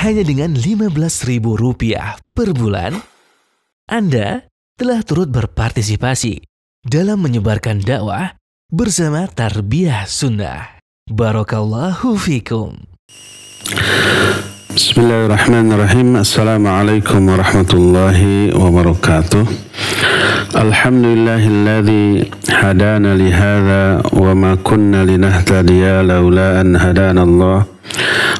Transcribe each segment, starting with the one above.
hanya dengan Rp15.000 per bulan, Anda telah turut berpartisipasi dalam menyebarkan dakwah bersama Tarbiyah Sunnah. Barakallahu fikum. Bismillahirrahmanirrahim. Assalamualaikum warahmatullahi wabarakatuh. Alhamdulillahilladzi hadana lihadza wa ma kunna linahtadiya laula an hadana Allah.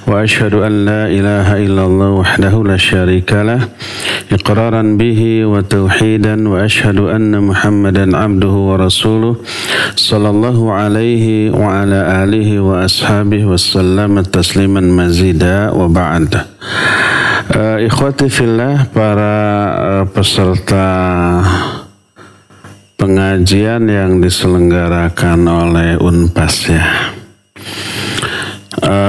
Wa asyhadu an la ilaha illallah wahdahu la syarikalah iqraran bihi wa tauhidan wa asyhadu anna Muhammadan abduhu wa rasuluh sallallahu alaihi wa ala alihi wa ashabihi wa sallama tasliman mazida wa ba'd. Ikhwati fillah, para peserta pengajian yang diselenggarakan oleh Unpas ya.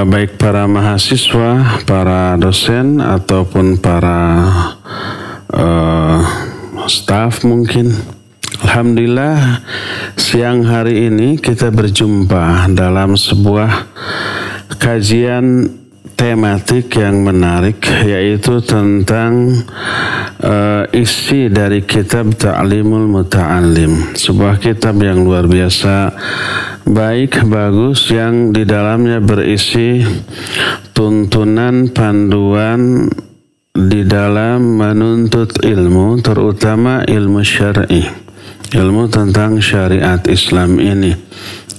Baik para mahasiswa, para dosen ataupun para staf mungkin. Alhamdulillah siang hari ini kita berjumpa dalam sebuah kajian tematik yang menarik, yaitu tentang isi dari kitab Ta'limul Muta'allim, sebuah kitab yang luar biasa baik, bagus, yang di dalamnya berisi tuntunan panduan di dalam menuntut ilmu, terutama ilmu syar'i, ilmu tentang syariat Islam ini,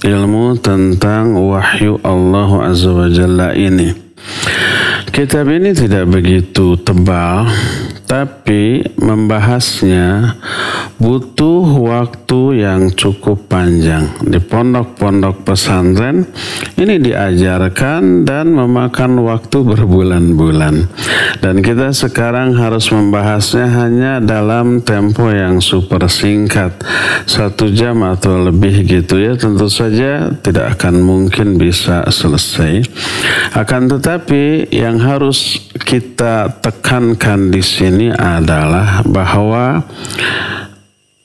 ilmu tentang wahyu Allah Azza wa Jalla ini. Kitab ini tidak begitu tebal, tapi membahasnya butuh waktu yang cukup panjang. Di pondok-pondok pesantren ini diajarkan dan memakan waktu berbulan-bulan. Dan kita sekarang harus membahasnya hanya dalam tempo yang super singkat, 1 jam atau lebih gitu ya. Tentu saja tidak akan mungkin bisa selesai. Akan tetapi yang harus kita tekankan di sini adalah bahwa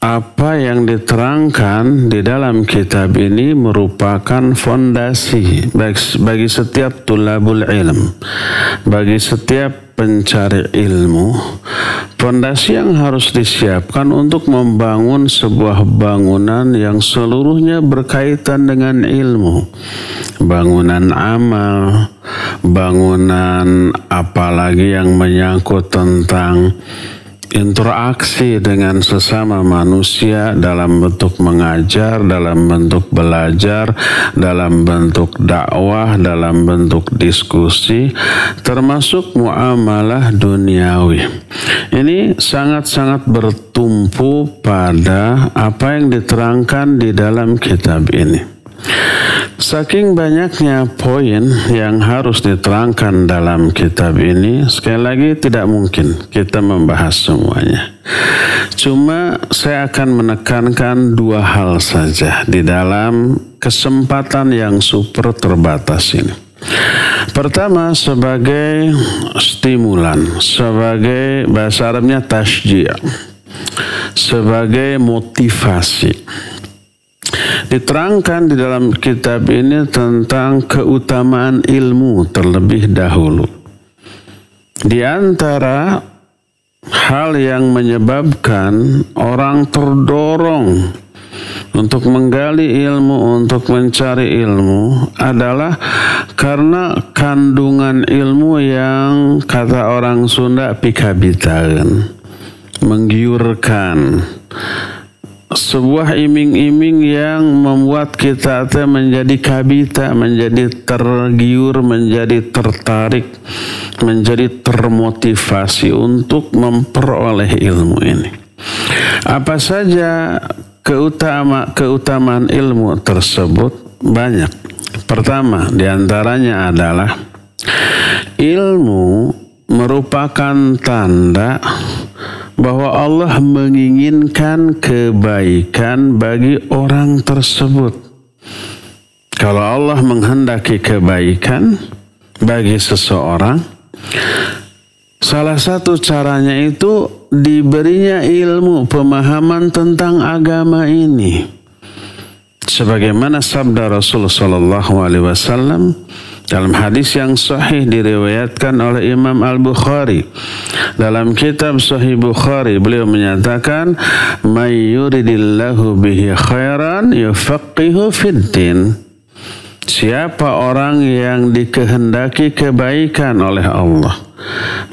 apa yang diterangkan di dalam kitab ini merupakan fondasi bagi setiap tulabul ilm, bagi setiap pencari ilmu, fondasi yang harus disiapkan untuk membangun sebuah bangunan yang seluruhnya berkaitan dengan ilmu, bangunan amal, bangunan apalagi yang menyangkut tentang interaksi dengan sesama manusia dalam bentuk mengajar, dalam bentuk belajar, dalam bentuk dakwah, dalam bentuk diskusi, termasuk muamalah duniawi. Ini sangat-sangat bertumpu pada apa yang diterangkan di dalam kitab ini. Saking banyaknya poin yang harus diterangkan dalam kitab ini, sekali lagi tidak mungkin kita membahas semuanya. Cuma saya akan menekankan 2 hal saja di dalam kesempatan yang super terbatas ini. Pertama, sebagai stimulan, sebagai bahasa Arabnya tasji', sebagai motivasi. Diterangkan di dalam kitab ini tentang keutamaan ilmu terlebih dahulu. Di antara hal yang menyebabkan orang terdorong untuk menggali ilmu, untuk mencari ilmu adalah karena kandungan ilmu yang kata orang Sunda pikabitaan, menggiurkan. Sebuah iming-iming yang membuat kita menjadi kabita, menjadi tergiur, menjadi tertarik, menjadi termotivasi untuk memperoleh ilmu ini. Apa saja keutamaan ilmu tersebut? Banyak. Pertama diantaranya adalah ilmu merupakan tanda bahwa Allah menginginkan kebaikan bagi orang tersebut. Kalau Allah menghendaki kebaikan bagi seseorang, salah satu caranya itu diberinya ilmu, pemahaman tentang agama ini. Sebagaimana sabda Rasulullah SAW, Dalam hadis yang sahih diriwayatkan oleh Imam Al-Bukhari. Dalam kitab Sahih Bukhari beliau menyatakan, "May yuridillahu bihi khairan yufaqihu fiddin." Siapa orang yang dikehendaki kebaikan oleh Allah.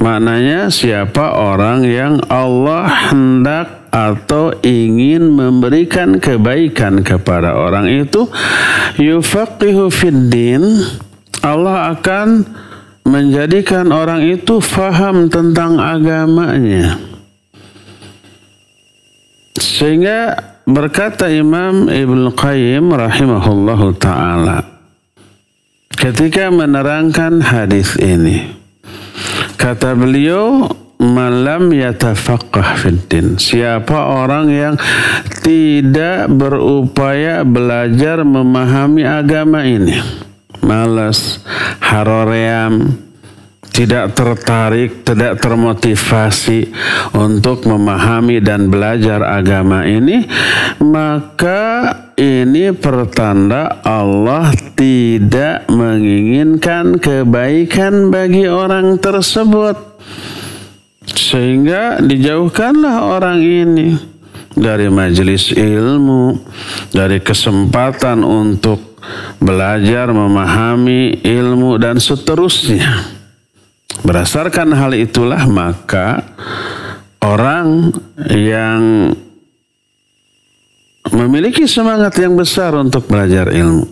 Maknanya siapa orang yang Allah hendak atau ingin memberikan kebaikan kepada orang itu, yufaqihu fiddin, Allah akan menjadikan orang itu faham tentang agamanya. Sehingga berkata Imam Ibnu Qayyim rahimahullahu ta'ala ketika menerangkan hadis ini, kata beliau, malam yatafaqqah fiddin, siapa orang yang tidak berupaya belajar memahami agama ini, malas, haroream, tidak tertarik, tidak termotivasi untuk memahami dan belajar agama ini, maka ini pertanda Allah tidak menginginkan kebaikan bagi orang tersebut. Sehingga dijauhkanlah orang ini dari majelis ilmu, dari kesempatan untuk belajar, memahami ilmu dan seterusnya. Berdasarkan hal itulah maka orang yang memiliki semangat yang besar untuk belajar ilmu,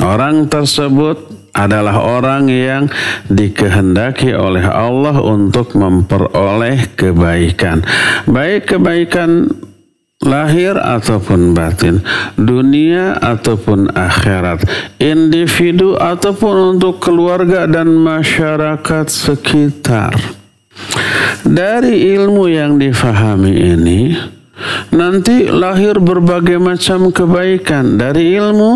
orang tersebut adalah orang yang dikehendaki oleh Allah untuk memperoleh kebaikan, baik kebaikan lahir ataupun batin, dunia ataupun akhirat, individu ataupun untuk keluarga dan masyarakat sekitar. Dari ilmu yang difahami ini nanti lahir berbagai macam kebaikan. Dari ilmu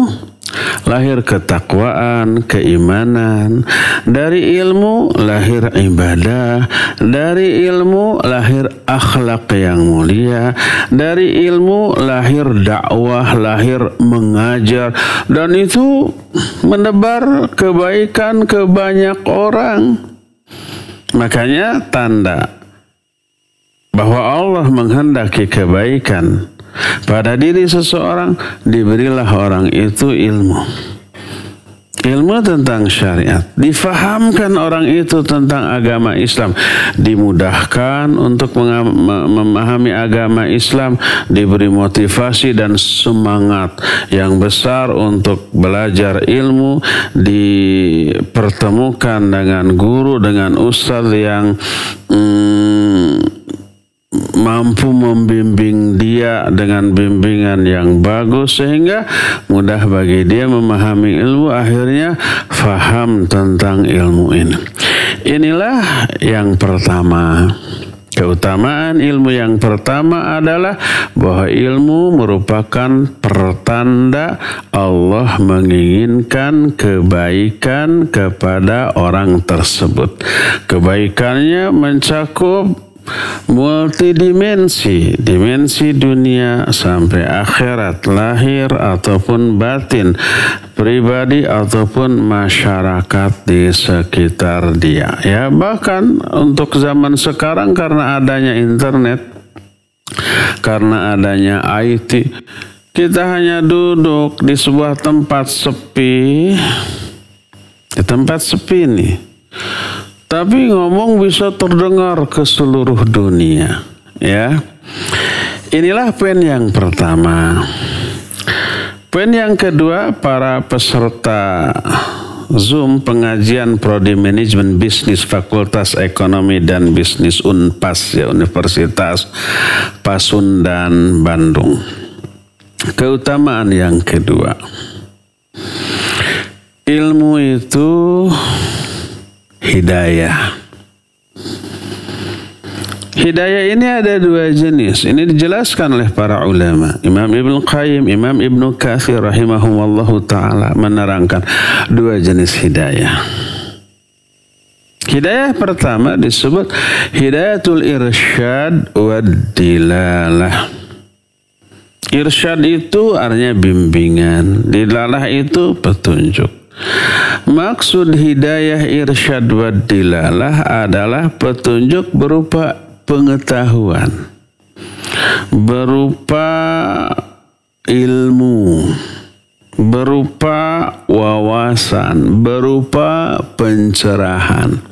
lahir ketakwaan, keimanan. Dari ilmu lahir ibadah. Dari ilmu lahir akhlak yang mulia. Dari ilmu lahir dakwah, lahir mengajar. Dan itu menebar kebaikan ke banyak orang. Makanya tanda bahwa Allah menghendaki kebaikan pada diri seseorang, diberilah orang itu ilmu. Ilmu tentang syariat. Difahamkan orang itu tentang agama Islam. Dimudahkan untuk memahami agama Islam. Diberi motivasi dan semangat yang besar untuk belajar ilmu. Dipertemukan dengan guru, dengan ustadz yang mampu membimbing dia dengan bimbingan yang bagus sehingga mudah bagi dia memahami ilmu, akhirnya faham tentang ilmu ini. Inilah yang pertama. Keutamaan ilmu yang pertama adalah bahwa ilmu merupakan pertanda Allah menginginkan kebaikan kepada orang tersebut. Kebaikannya mencakup multidimensi, dimensi dunia sampai akhirat, lahir ataupun batin, pribadi ataupun masyarakat di sekitar dia. Ya, bahkan untuk zaman sekarang karena adanya internet, karena adanya IT, kita hanya duduk di sebuah tempat sepi, di tempat sepi nih. Tapi ngomong bisa terdengar ke seluruh dunia, ya. Inilah poin yang pertama. Poin yang kedua, para peserta Zoom pengajian Prodi Manajemen Bisnis Fakultas Ekonomi dan Bisnis Unpas, ya, Universitas Pasundan Bandung. Keutamaan yang kedua, ilmu itu hidayah. Hidayah ini ada dua jenis. Ini dijelaskan oleh para ulama. Imam Ibnu Qayyim, Imam Ibnu Katsir rahimahumullahu ta'ala menerangkan dua jenis hidayah. Hidayah pertama disebut hidayatul irsyad wad dilalah. Irsyad itu artinya bimbingan, dilalah itu petunjuk. Maksud hidayah irsyad wa dilalah adalah petunjuk berupa pengetahuan, berupa ilmu, berupa wawasan, berupa pencerahan.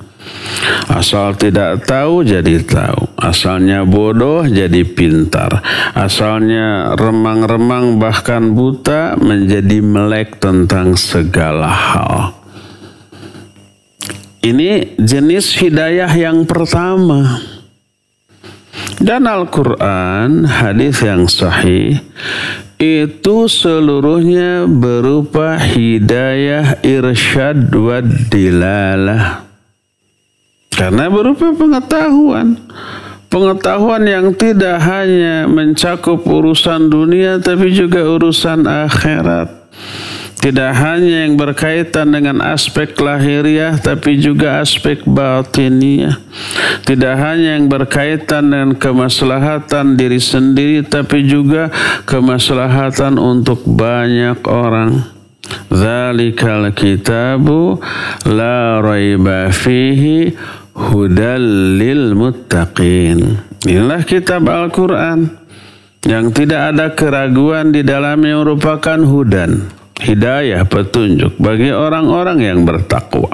Asal tidak tahu jadi tahu, asalnya bodoh jadi pintar, asalnya remang-remang bahkan buta menjadi melek tentang segala hal. Ini jenis hidayah yang pertama. Dan Al-Quran, hadis yang sahih, itu seluruhnya berupa hidayah irsyad wa dilalah. Karena berupa pengetahuan. Pengetahuan yang tidak hanya mencakup urusan dunia tapi juga urusan akhirat. Tidak hanya yang berkaitan dengan aspek lahiriah tapi juga aspek batiniah. Tidak hanya yang berkaitan dengan kemaslahatan diri sendiri tapi juga kemaslahatan untuk banyak orang. Dzalikal kitabu la raiba fihi hudal lil muttaqin. Inilah kitab Al-Quran yang tidak ada keraguan di dalamnya, merupakan hudan, hidayah, petunjuk bagi orang-orang yang bertakwa.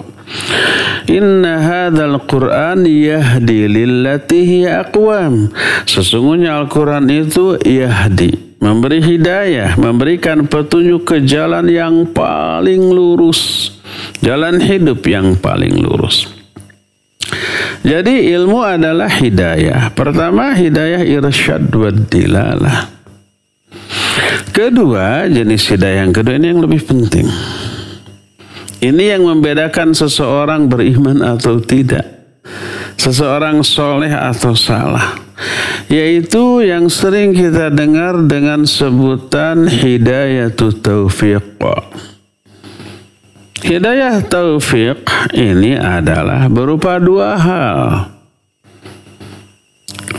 Inna hadzal Qur'an yahdi lillati hiya aqwam. Sesungguhnya Al-Quran itu yahdi, memberi hidayah, memberikan petunjuk ke jalan yang paling lurus, jalan hidup yang paling lurus. Jadi ilmu adalah hidayah. Pertama, hidayah irsyad wa dilalah. Kedua, jenis hidayah yang kedua ini yang lebih penting. Ini yang membedakan seseorang beriman atau tidak, seseorang soleh atau salah, yaitu yang sering kita dengar dengan sebutan hidayatut taufiq. Hidayah taufik ini adalah berupa dua hal.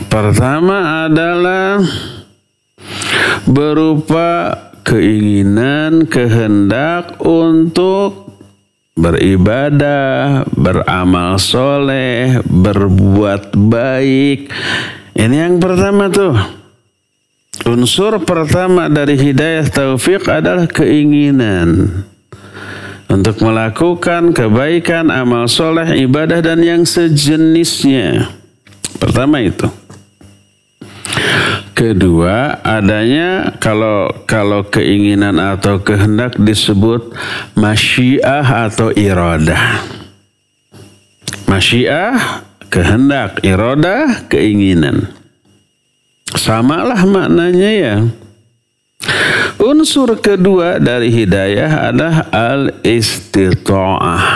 Pertama adalah berupa keinginan, kehendak untuk beribadah, beramal soleh, berbuat baik. Ini yang pertama tuh. Unsur pertama dari hidayah taufik adalah keinginan untuk melakukan kebaikan, amal soleh, ibadah, dan yang sejenisnya. Pertama itu. Kedua, adanya kalau keinginan atau kehendak disebut masyiah atau iradah. Masyiah, kehendak, iradah, keinginan. Samalah maknanya ya. Unsur kedua dari hidayah adalah al-istita'ah.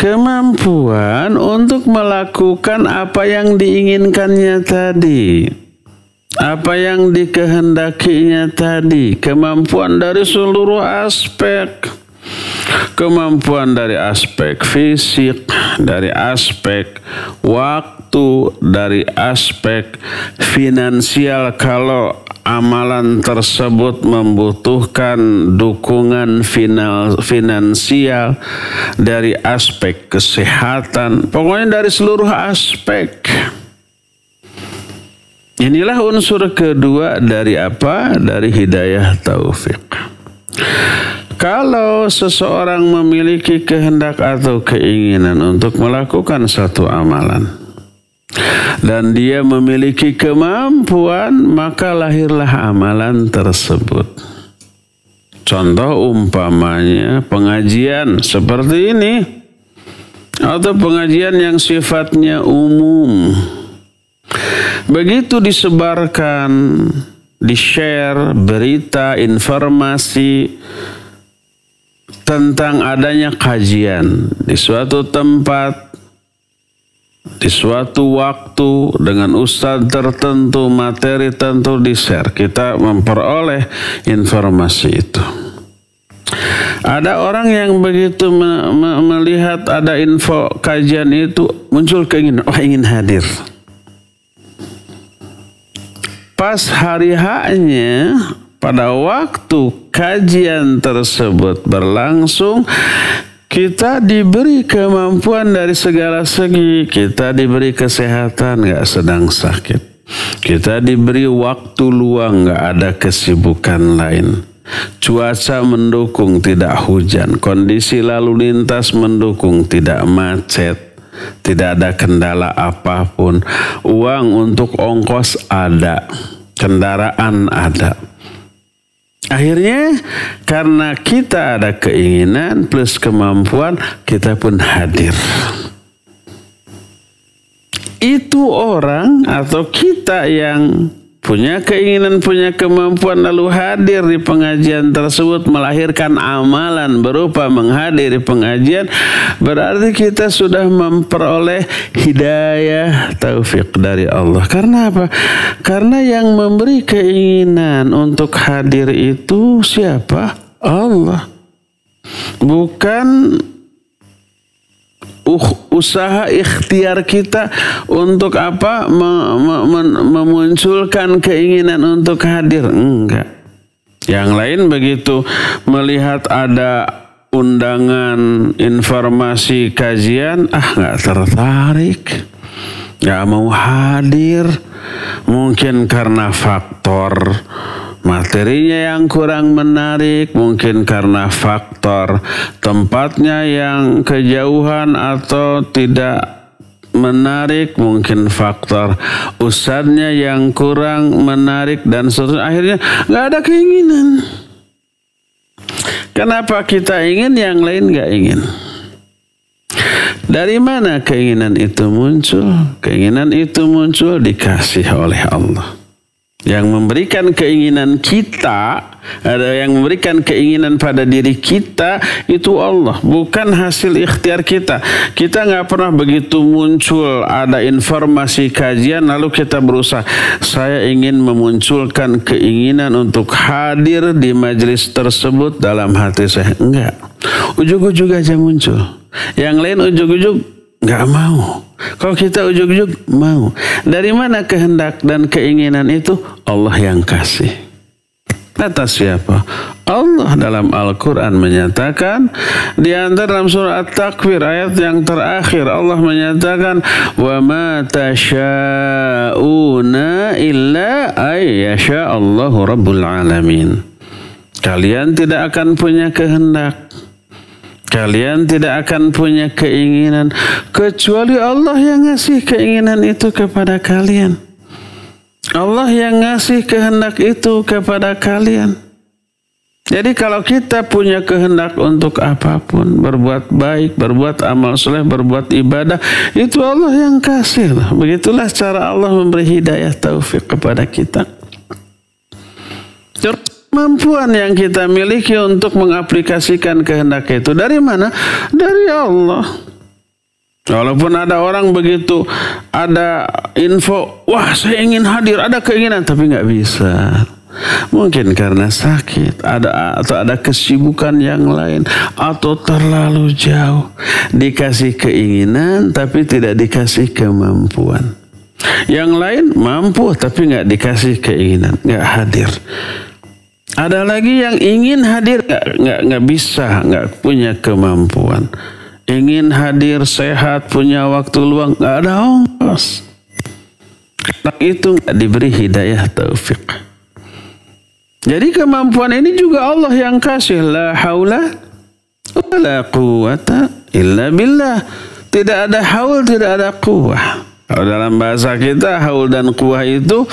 Kemampuan untuk melakukan apa yang diinginkannya tadi, apa yang dikehendakinya tadi. Kemampuan dari seluruh aspek. Kemampuan dari aspek fisik, dari aspek waktu, dari aspek finansial kalau amalan tersebut membutuhkan dukungan finansial, dari aspek kesehatan, pokoknya dari seluruh aspek. Inilah unsur kedua dari apa? Dari hidayah taufik. Kalau seseorang memiliki kehendak atau keinginan untuk melakukan satu amalan dan dia memiliki kemampuan, maka lahirlah amalan tersebut. Contoh umpamanya pengajian seperti ini, atau pengajian yang sifatnya umum. Begitu disebarkan, di-share berita, informasi tentang adanya kajian di suatu tempat, di suatu waktu, dengan ustadz tertentu, materi tentu di-share, kita memperoleh informasi itu. Ada orang yang begitu melihat ada info kajian itu, muncul keinginan, ingin hadir. Pas hari H-nya pada waktu kajian tersebut berlangsung, kita diberi kemampuan dari segala segi. Kita diberi kesehatan, gak sedang sakit. Kita diberi waktu luang, gak ada kesibukan lain. Cuaca mendukung, tidak hujan. Kondisi lalu lintas mendukung, tidak macet. Tidak ada kendala apapun. Uang untuk ongkos ada. Kendaraan ada. Akhirnya karena kita ada keinginan plus kemampuan, kita pun hadir. Itu orang atau kita yang punya keinginan, punya kemampuan lalu hadir di pengajian tersebut, melahirkan amalan berupa menghadiri pengajian, berarti kita sudah memperoleh hidayah taufik dari Allah. Karena apa? Karena yang memberi keinginan untuk hadir itu siapa? Allah. Bukan usaha ikhtiar kita untuk apa memunculkan keinginan untuk hadir, enggak. Yang lain begitu melihat ada undangan informasi kajian, enggak tertarik, enggak mau hadir, mungkin karena faktor materinya yang kurang menarik, mungkin karena faktor tempatnya yang kejauhan atau tidak menarik, mungkin faktor ustadznya yang kurang menarik, dan seterusnya. Akhirnya nggak ada keinginan. Kenapa kita ingin, yang lain nggak ingin? Dari mana keinginan itu muncul? Keinginan itu muncul dikasih oleh Allah. Yang memberikan keinginan kita, ada yang memberikan keinginan pada diri kita, itu Allah, bukan hasil ikhtiar kita. Kita nggak pernah begitu muncul ada informasi kajian lalu kita berusaha, saya ingin memunculkan keinginan untuk hadir di majelis tersebut dalam hati saya. Enggak, ujug-ujug aja muncul. Yang lain ujug-ujug nggak mau. Kalau kita ujug-ujug mau. Dari mana kehendak dan keinginan itu? Allah yang kasih. Atas siapa? Allah. Dalam Al-Quran menyatakan, di antara dalam surah At-Takwir ayat yang terakhir, Allah menyatakan, wa ma tasha'una illa ayyasha Allahu Rabbul Alamin. Kalian tidak akan punya kehendak, kalian tidak akan punya keinginan kecuali Allah yang ngasih keinginan itu kepada kalian. Allah yang ngasih kehendak itu kepada kalian. Jadi kalau kita punya kehendak untuk apapun, berbuat baik, berbuat amal soleh, berbuat ibadah, itu Allah yang kasih. Begitulah cara Allah memberi hidayah taufik kepada kita. Kemampuan yang kita miliki untuk mengaplikasikan kehendak itu dari mana? Dari Allah. Walaupun ada orang begitu, ada info, wah saya ingin hadir, ada keinginan, tapi nggak bisa. Mungkin karena sakit, atau ada kesibukan yang lain, atau terlalu jauh. Dikasih keinginan, tapi tidak dikasih kemampuan. Yang lain mampu, tapi nggak dikasih keinginan, nggak hadir. Ada lagi yang ingin hadir, nggak bisa, nggak punya kemampuan. Ingin hadir sehat, punya waktu luang, nggak ada ongkos. Karena itu nggak diberi hidayah taufik. Jadi kemampuan ini juga Allah yang kasih. La haula wa la quwata illa billah. Tidak ada haul, tidak ada quwah. Kalau dalam bahasa kita, haul dan quwah itu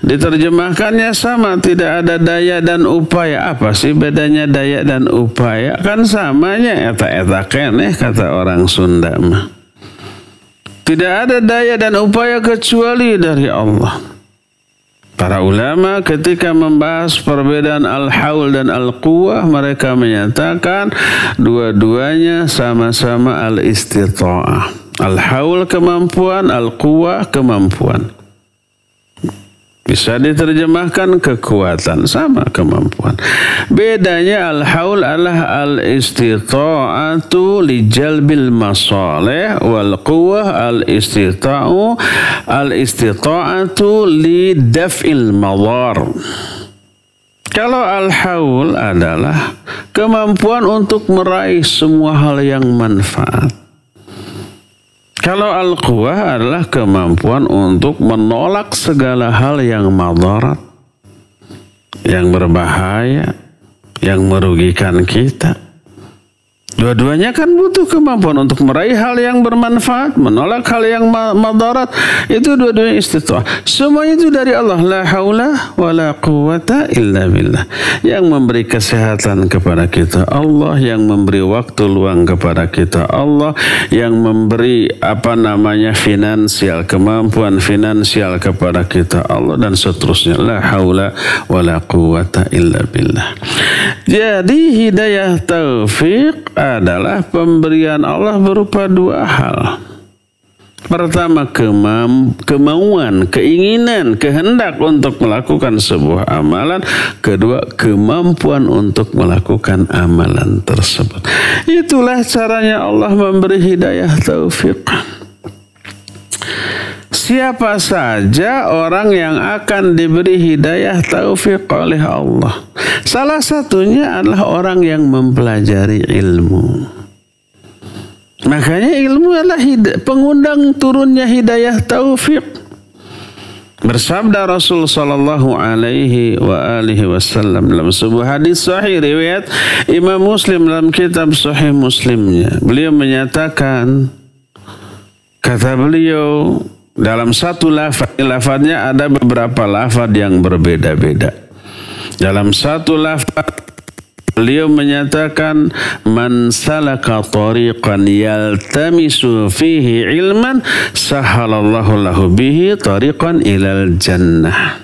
diterjemahkannya sama, tidak ada daya dan upaya. Apa sih bedanya daya dan upaya? Kan samanya eta-eta keneh, kata orang Sunda mah. Tidak ada daya dan upaya kecuali dari Allah. Para ulama ketika membahas perbedaan al-haul dan al-quwah, mereka menyatakan dua-duanya sama-sama al-istita'ah. Al-haul kemampuan, al-quwah kemampuan. Bisa diterjemahkan kekuatan, sama kemampuan. Bedanya al-haul adalah al-istita'atu li jalbil masalih, wal quwah al-istita'atu li daf'il madar. Kalau al-haul adalah kemampuan untuk meraih semua hal yang manfaat. Kalau al-quwah adalah kemampuan untuk menolak segala hal yang madarat, yang berbahaya, yang merugikan kita. Dua-duanya kan butuh kemampuan untuk meraih hal yang bermanfaat, menolak hal yang madarat. Itu dua-duanya istita'ah. Semua itu dari Allah. La haula wa la quwata illa billah. Yang memberi kesehatan kepada kita Allah, yang memberi waktu luang kepada kita Allah, yang memberi finansial, kemampuan finansial kepada kita Allah, dan seterusnya. La haula wa la quwata illa billah. Jadi hidayah taufik adalah pemberian Allah berupa dua hal. Pertama, kemauan, keinginan, kehendak untuk melakukan sebuah amalan. Kedua, kemampuan untuk melakukan amalan tersebut. Itulah caranya Allah memberi hidayah taufik. Siapa saja orang yang akan diberi hidayah taufik oleh Allah? Salah satunya adalah orang yang mempelajari ilmu. Makanya ilmu adalah pengundang turunnya hidayah taufik. Bersabda Rasul sallallahu alaihi wasallam dalam sebuah hadis sahih riwayat Imam Muslim dalam kitab Sahih Muslimnya. Beliau menyatakan, kata beliau, dalam satu lafadznya ada beberapa lafadz yang berbeda-beda. Dalam satu lafadz beliau menyatakan, man salaka tariqan yaltamisu fihi ilman sahalallahu lahu bihi tariqan ilal jannah.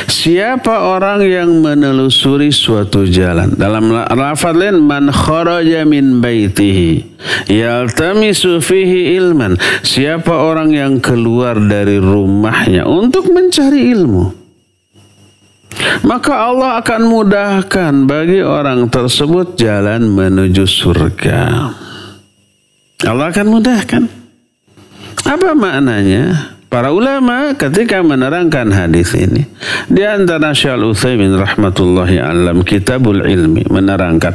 Siapa orang yang menelusuri suatu jalan. Dalam lafaz lain, man kharaja min baitihi yaltamisu fihi ilman. Siapa orang yang keluar dari rumahnya untuk mencari ilmu, maka Allah akan mudahkan bagi orang tersebut jalan menuju surga. Allah akan mudahkan. Apa maknanya? Para ulama ketika menerangkan hadis ini, di antara Syekh Al-Utsaimin rahmatullahi alam Kitabul Ilmi menerangkan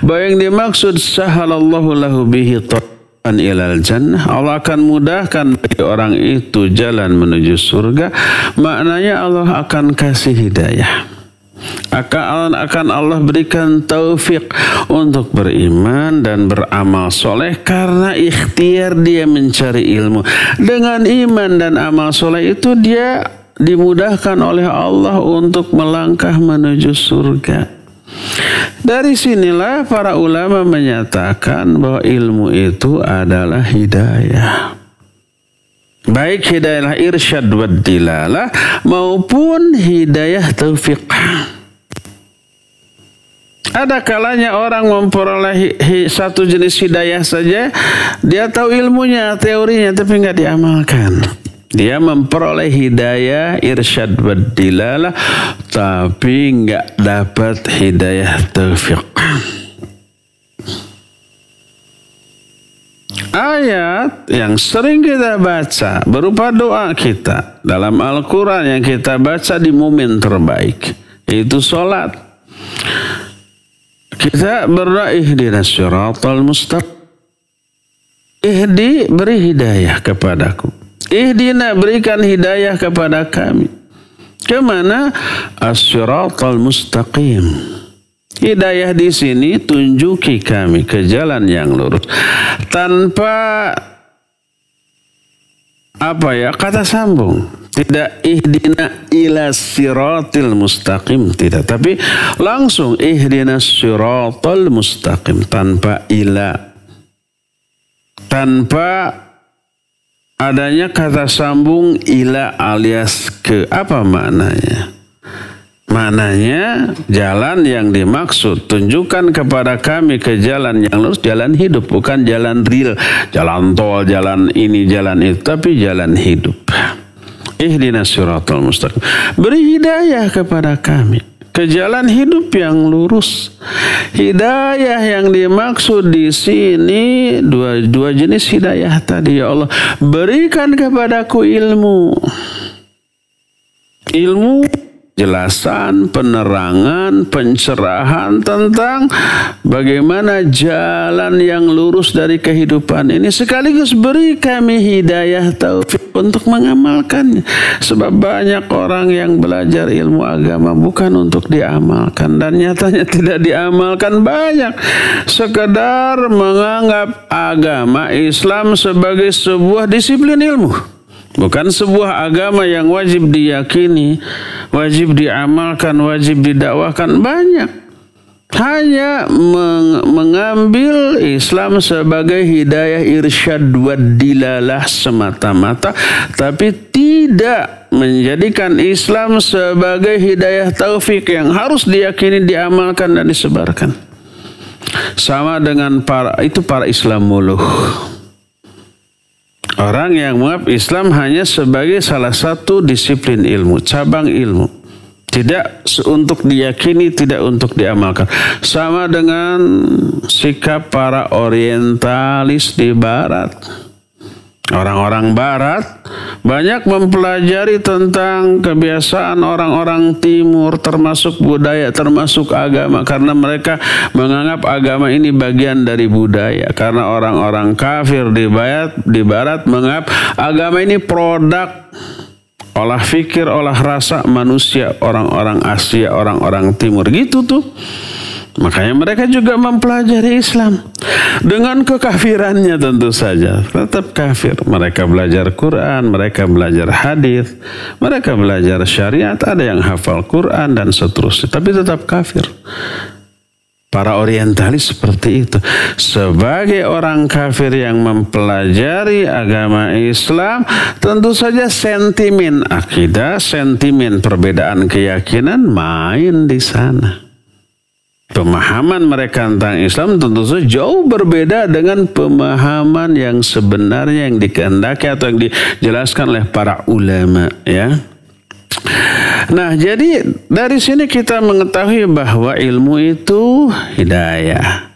bahwa yang dimaksud sahalallahu lahu bihi tariqan ilal jannah, Allah akan mudahkan bagi orang itu jalan menuju surga. Maknanya Allah akan kasih hidayah, akan Allah berikan taufik untuk beriman dan beramal soleh karena ikhtiar dia mencari ilmu. Dengan iman dan amal soleh itu dia dimudahkan oleh Allah untuk melangkah menuju surga. Dari sinilah para ulama menyatakan bahwa ilmu itu adalah hidayah. Baik hidayah irsyad wa dilalah maupun hidayah taufik. Ada kalanya orang memperoleh satu jenis hidayah saja, dia tahu ilmunya, teorinya, tapi nggak diamalkan. Dia memperoleh hidayah irsyad wa dilalah, tapi nggak dapat hidayah taufik. Ayat yang sering kita baca berupa doa kita dalam Al-Quran yang kita baca di momen terbaik, yaitu sholat. Kita berdoa ihdinas siratal mustaqim. Ihdi, beri hidayah kepadaku. Ihdina, berikan hidayah kepada kami. Kemana? As-siratal mustaqim. Hidayah di sini tunjuki kami ke jalan yang lurus tanpa kata sambung. Tidak ihdina ila siratil mustaqim, tidak, tapi langsung ihdina siratal mustaqim tanpa ila, tanpa adanya kata sambung ila alias ke. Apa maknanya? Maknanya jalan yang dimaksud, tunjukkan kepada kami ke jalan yang lurus, jalan hidup, bukan jalan real, jalan tol, jalan ini, jalan itu, tapi jalan hidup. Ihdinas siratal mustaqim. Beri hidayah kepada kami ke jalan hidup yang lurus. Hidayah yang dimaksud di sini dua jenis hidayah tadi. Ya Allah, berikan kepadaku ilmu. Ilmu penjelasan, penerangan, pencerahan tentang bagaimana jalan yang lurus dari kehidupan ini, sekaligus beri kami hidayah taufik untuk mengamalkannya. Sebab banyak orang yang belajar ilmu agama bukan untuk diamalkan, dan nyatanya tidak diamalkan banyak. Sekedar menganggap agama Islam sebagai sebuah disiplin ilmu, bukan sebuah agama yang wajib diyakini, wajib diamalkan, wajib didakwahkan. Banyak hanya mengambil Islam sebagai hidayah irsyad wad dilalah semata-mata, tapi tidak menjadikan Islam sebagai hidayah taufik yang harus diyakini, diamalkan, dan disebarkan. Sama dengan para Islam muluh. Orang yang menganggap Islam hanya sebagai salah satu disiplin ilmu, cabang ilmu. Tidak untuk diyakini, tidak untuk diamalkan. Sama dengan sikap para orientalis di barat. Orang-orang barat banyak mempelajari tentang kebiasaan orang-orang timur, termasuk budaya, termasuk agama, karena mereka menganggap agama ini bagian dari budaya. Karena orang-orang kafir di barat menganggap agama ini produk olah fikir, olah rasa manusia, orang-orang Asia, orang-orang timur, gitu tuh. Makanya mereka juga mempelajari Islam dengan kekafirannya, tentu saja tetap kafir. Mereka belajar Quran, mereka belajar hadis, mereka belajar syariat, ada yang hafal Quran dan seterusnya, tapi tetap kafir. Para orientalis seperti itu. Sebagai orang kafir yang mempelajari agama Islam, tentu saja sentimen akidah, sentimen perbedaan keyakinan main di sana. Pemahaman mereka tentang Islam tentu saja jauh berbeda dengan pemahaman yang sebenarnya yang dikehendaki atau yang dijelaskan oleh para ulama, ya. Nah, jadi dari sini kita mengetahui bahwa ilmu itu hidayah.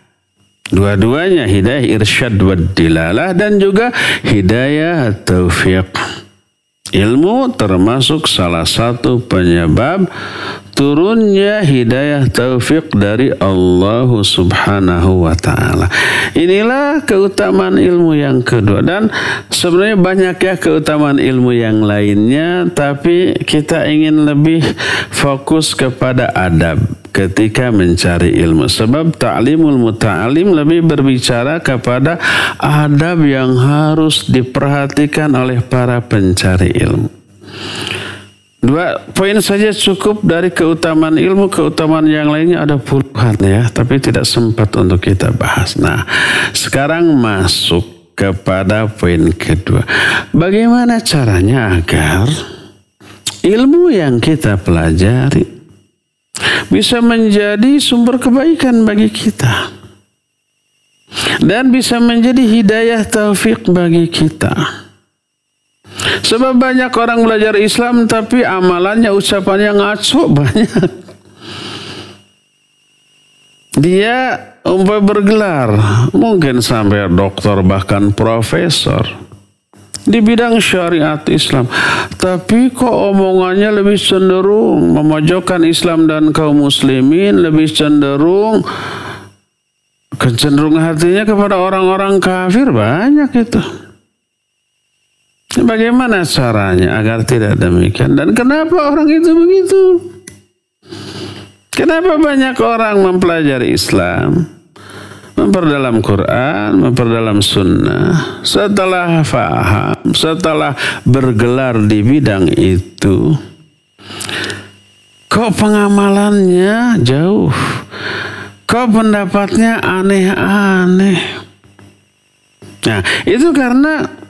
Dua-duanya hidayah irsyad wad dilalah dan juga hidayah taufiq. Ilmu termasuk salah satu penyebab turunnya hidayah taufik dari Allah Subhanahu wa ta'ala. Inilah keutamaan ilmu yang kedua. Dan sebenarnya banyak ya keutamaan ilmu yang lainnya, tapi kita ingin lebih fokus kepada adab ketika mencari ilmu. Sebab ta'limul muta'alim lebih berbicara kepada adab yang harus diperhatikan oleh para pencari ilmu. 2 poin saja cukup dari keutamaan ilmu. Keutamaan yang lainnya ada puluhan ya, tapi tidak sempat untuk kita bahas. Nah, sekarang masuk kepada poin kedua. Bagaimana caranya agar ilmu yang kita pelajari bisa menjadi sumber kebaikan bagi kita dan bisa menjadi hidayah taufik bagi kita. Sebab banyak orang belajar Islam tapi amalannya, ucapannya ngaco banyak. Dia bergelar mungkin sampai doktor bahkan profesor di bidang syariat Islam, tapi kok omongannya lebih cenderung memojokkan Islam dan kaum muslimin, lebih cenderung hatinya kepada orang-orang kafir. Banyak itu. Bagaimana caranya agar tidak demikian? Dan kenapa orang itu begitu? Kenapa banyak orang mempelajari Islam, memperdalam Quran, memperdalam sunnah, setelah faham, setelah bergelar di bidang itu, kok pengamalannya jauh, kok pendapatnya aneh-aneh? Nah, itu karena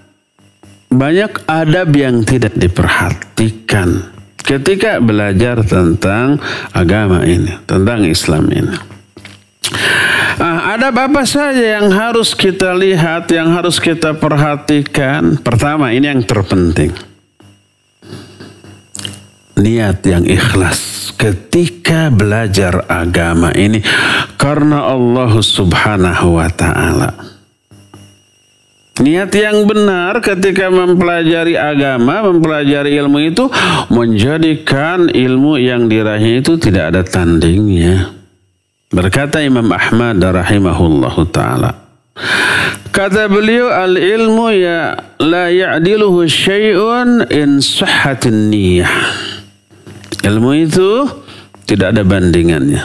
banyak adab yang tidak diperhatikan ketika belajar tentang agama ini, tentang Islam ini. Adab apa saja yang harus kita lihat, yang harus kita perhatikan? Pertama, ini yang terpenting. Niat yang ikhlas ketika belajar agama ini karena Allah Subhanahu wa ta'ala. Niat yang benar ketika mempelajari agama, mempelajari ilmu itu menjadikan ilmu yang diraih itu tidak ada tandingnya. Berkata Imam Ahmad rahimahullahu ta'ala, kata beliau, al-ilmu ya la ya'diluhu syai'un in sahhatin niyah. Ilmu itu tidak ada bandingannya,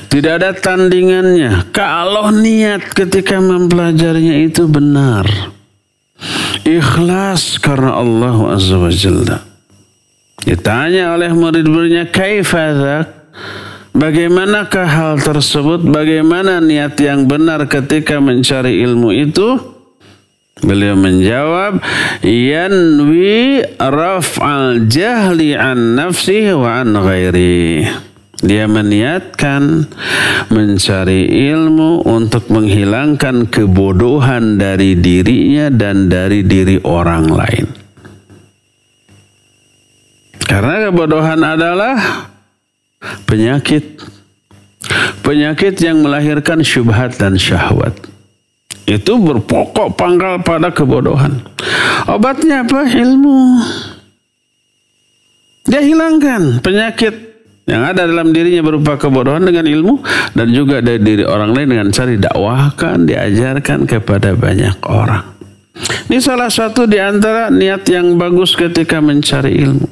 tidak ada tandingannya kalau niat ketika mempelajarinya itu benar, ikhlas karena Allah Azza wa Jalla. Ditanya oleh murid-muridnya, kaifadzak, bagaimanakah hal tersebut, bagaimana niat yang benar ketika mencari ilmu itu? Beliau menjawab, yanwi raf'al jahli an nafsihi wa an ghairi. Dia meniatkan mencari ilmu untuk menghilangkan kebodohan dari dirinya dan dari diri orang lain. Karena kebodohan adalah penyakit. Penyakit yang melahirkan syubhat dan syahwat. Itu berpokok pangkal pada kebodohan. Obatnya apa? Ilmu. Dia hilangkan penyakit yang ada dalam dirinya berupa kebodohan dengan ilmu, dan juga dari diri orang lain dengan cara didakwahkan, diajarkan kepada banyak orang. Ini salah satu di antara niat yang bagus ketika mencari ilmu.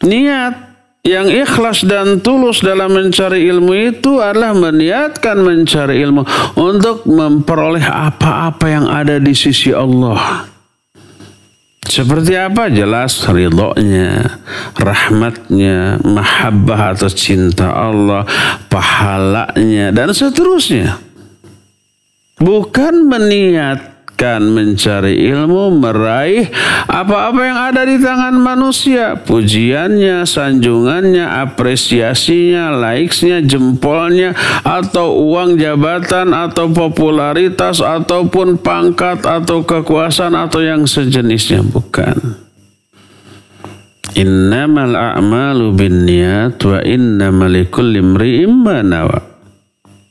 Niat yang ikhlas dan tulus dalam mencari ilmu itu adalah meniatkan mencari ilmu untuk memperoleh apa-apa yang ada di sisi Allah. Seperti apa? Jelas ridhonya, rahmatnya, mahabbah atau cinta Allah, pahalanya, dan seterusnya. Bukan meniatkan mencari ilmu, meraih apa-apa yang ada di tangan manusia. Pujiannya, sanjungannya, apresiasinya, likesnya, jempolnya, atau uang jabatan, atau popularitas, ataupun pangkat, atau kekuasaan, atau yang sejenisnya. Bukan. Innamal a'malu binniyat wa innamal likulli imri'in ma nawa.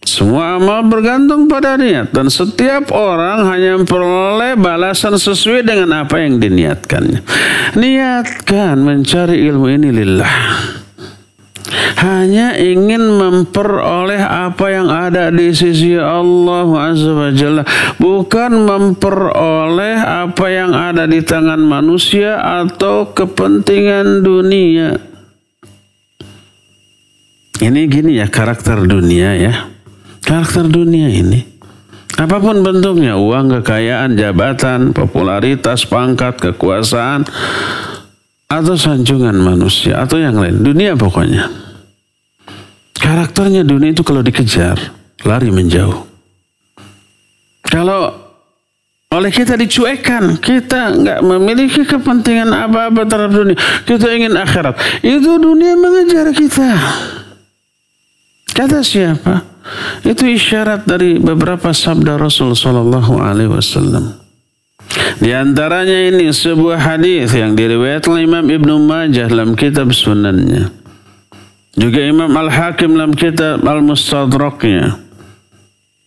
Semua amal bergantung pada niat, dan setiap orang hanya memperoleh balasan sesuai dengan apa yang diniatkannya. Niatkan mencari ilmu ini lillah. Hanya ingin memperoleh apa yang ada di sisi Allah Azza wa Jalla, bukan memperoleh apa yang ada di tangan manusia atau kepentingan dunia. Ini gini ya karakter dunia ya. Karakter dunia ini, apapun bentuknya, uang, kekayaan, jabatan, popularitas, pangkat, kekuasaan, atau sanjungan manusia, atau yang lain, dunia pokoknya. Karakternya dunia itu kalau dikejar, lari menjauh. Kalau oleh kita dicuekkan, kita nggak memiliki kepentingan apa-apa terhadap dunia, kita ingin akhirat, itu dunia mengejar kita. Kata siapa? Itu isyarat dari beberapa sabda Rasul sallallahu alaihi wasallam. Di antaranya ini sebuah hadis yang diriwayatkan Imam Ibnu Majah dalam kitab Sunannya. Juga Imam Al-Hakim dalam kitab Al-Mustadraknya.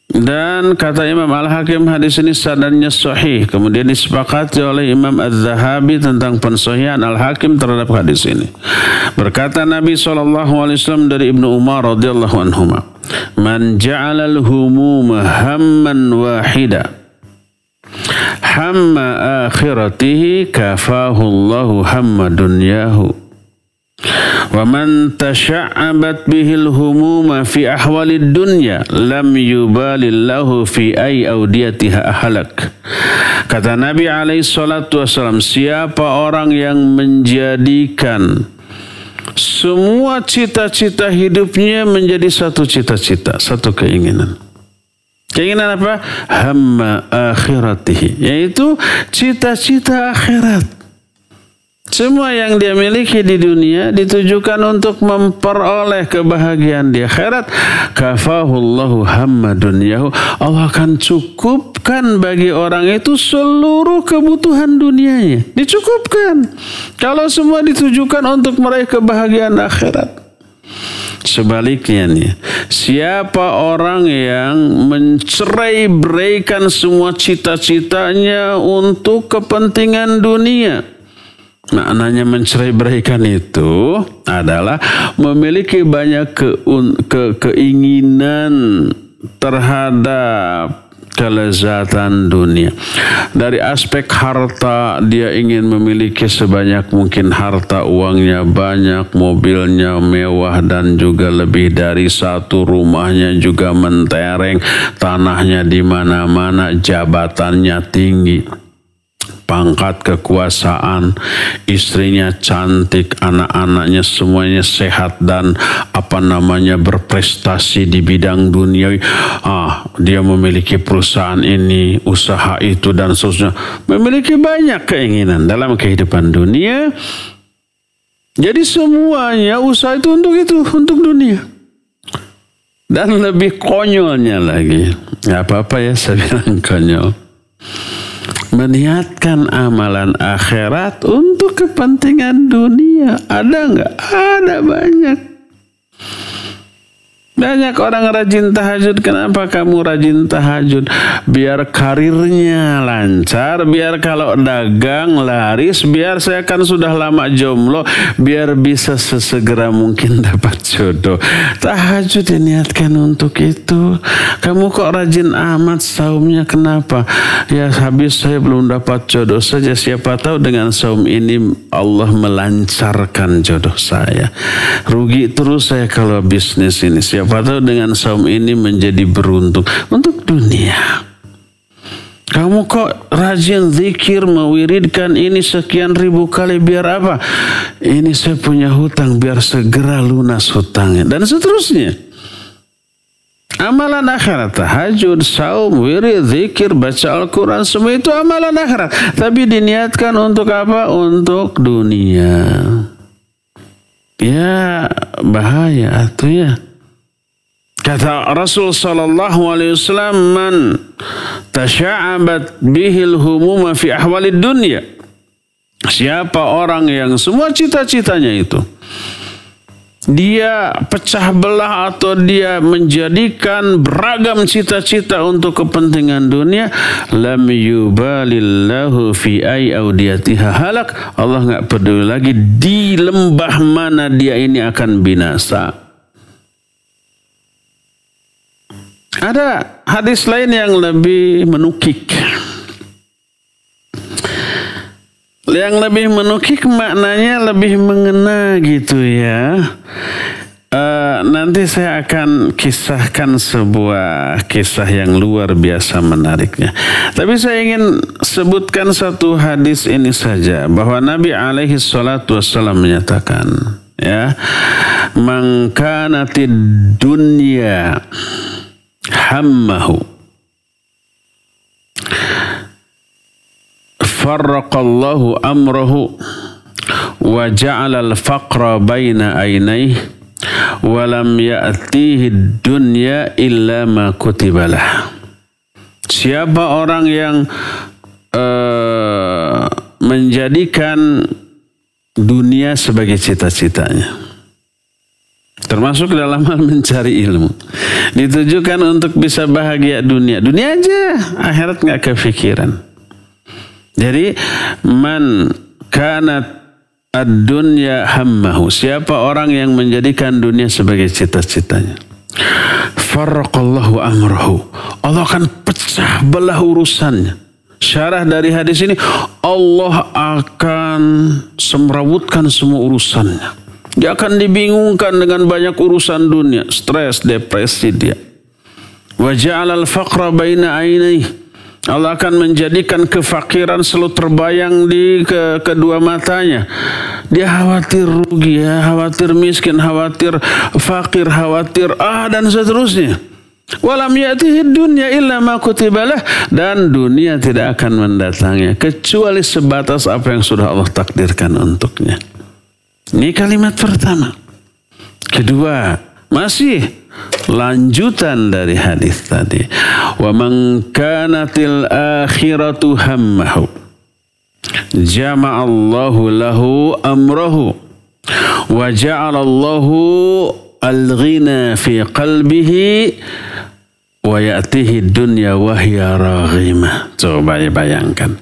Dan kata Imam Al-Hakim hadis ini sanadnya sahih. Kemudian disepakati oleh Imam Az-Zahabi tentang pensahihan Al-Hakim terhadap hadis ini. Berkata Nabi SAW dari Ibnu Umar radhiyallahu anhuma, man ja'alal humuma hamman wahida hamma akhiratihi kafahu Allahu hamma dunyahu. Wa man tasha'abat bihil humuma fi ahwalid dunya lam yubalillahu fi ay audiyatiha ahlak. Kata Nabi alaihi salatu wasallam, siapa orang yang menjadikan semua cita-cita hidupnya menjadi satu cita-cita, satu keinginan. Keinginan apa? Hamma akhiratihi, yaitu cita-cita akhirat. Semua yang dia miliki di dunia ditujukan untuk memperoleh kebahagiaan di akhirat. Kafahullahu hamma dunyahu. Allah akan cukupkan bagi orang itu seluruh kebutuhan dunianya. Dicukupkan. Kalau semua ditujukan untuk meraih kebahagiaan akhirat. Sebaliknya nih, siapa orang yang mencerai-beraikan semua cita-citanya untuk kepentingan dunia. Maknanya mencerai-beraikan itu adalah memiliki banyak keinginan terhadap kelezatan dunia. Dari aspek harta, dia ingin memiliki sebanyak mungkin harta, uangnya banyak, mobilnya mewah dan juga lebih dari satu, rumahnya juga mentereng, tanahnya di mana-mana, jabatannya tinggi, pangkat kekuasaan, istrinya cantik, anak-anaknya semuanya sehat dan berprestasi di bidang duniawi. Dia memiliki perusahaan ini, usaha itu dan seterusnya. Memiliki banyak keinginan dalam kehidupan dunia. Jadi semuanya usaha itu, untuk dunia. Dan lebih konyolnya lagi, nggak apa-apa ya saya bilang konyol, meniatkan amalan akhirat untuk kepentingan dunia. Ada nggak? Ada banyak. Banyak orang rajin tahajud. Kenapa kamu rajin tahajud? Biar karirnya lancar, biar kalau dagang laris, biar saya kan sudah lama jomblo, biar bisa sesegera mungkin dapat jodoh. Tahajud diniatkan untuk itu. Kamu kok rajin amat saumnya, kenapa? Ya habis saya belum dapat jodoh saja. Siapa tahu dengan saum ini Allah melancarkan jodoh saya. Rugi terus saya kalau bisnis ini. Siapa tahu dengan saum ini menjadi beruntung. Untuk dunia. Kamu kok rajin zikir, mewiridkan ini sekian ribu kali, biar apa? Ini saya punya hutang, biar segera lunas hutangnya. Dan seterusnya. Amalan akhirat, tahajud, saum, wirid, zikir, baca Al-Quran, semua itu amalan akhirat. Tapi diniatkan untuk apa? Untuk dunia. Ya bahaya tuh ya. Kata Rasul sallallahu alaihi wasallam, man tasya'abat bihil humuma fi ahwalid dunya. Siapa orang yang semua cita-citanya itu dia pecah belah atau dia menjadikan beragam cita-cita untuk kepentingan dunia, lam yubalillahu fi ay audiyatiha halak. Allah enggak peduli lagi di lembah mana dia ini akan binasa. Ada hadis lain yang lebih menukik. Yang lebih menukik maknanya lebih mengena gitu ya. Nanti saya akan kisahkan sebuah kisah yang luar biasa menariknya. Tapi saya ingin sebutkan satu hadis ini saja, bahwa Nabi alaihi salatu wassalam menyatakan, ya, man kanatid dunya hammahu farraqallahu amrahu wa ja'ala al-faqra baina aynayhi wa lam ya'tihi dunya illa ma kutibalah. Siapa orang yang menjadikan dunia sebagai cita-citanya, termasuk dalam hal mencari ilmu, ditujukan untuk bisa bahagia dunia aja, akhirat nggak kepikiran. Jadi man kanat ad-dunya hammahu, siapa orang yang menjadikan dunia sebagai cita-citanya, farraqallahu amrahu, Allah akan pecah belah urusannya. Syarah dari hadis ini, Allah akan semrawutkan semua urusannya. Dia akan dibingungkan dengan banyak urusan dunia, stres, depresi dia. Wa ja'alal faqra baina ainaihi, Allah akan menjadikan kefakiran selalu terbayang di kedua matanya. Dia khawatir rugi, ya, khawatir miskin, khawatir fakir, khawatir dan seterusnya. Walam ya'tihi dunya illa ma kutibalah, dan dunia tidak akan mendatangnya kecuali sebatas apa yang sudah Allah takdirkan untuknya. Ini kalimat pertama. Kedua, masih lanjutan dari hadis tadi. Wa man kanatil akhiratu hammahu jama'allahu lahu amrahu wa ja'alallahu al-ghina fi qalbihi wa ya'tihi dunya wa hiya raghimah. Coba bayangkan.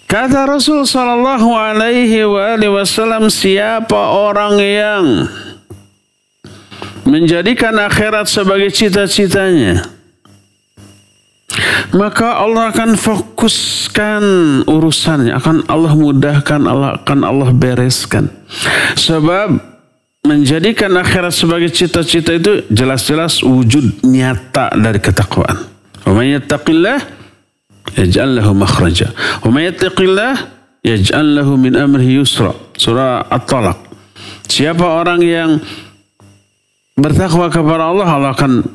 Kata Rasul sallallahu alaihi wasallam, siapa orang yang menjadikan akhirat sebagai cita-citanya, maka Allah akan fokuskan urusannya, akan Allah mudahkan, akan Allah bereskan. Sebab menjadikan akhirat sebagai cita-cita itu jelas-jelas wujud nyata dari ketakwaan. Wa may yattaqillah yaj'al lahu makhraja wa may yattaqillah yaj'al lahu min amrihi yusra. Surah At-Talaq. Siapa orang yang bertakwa kepada Allah, Allah akan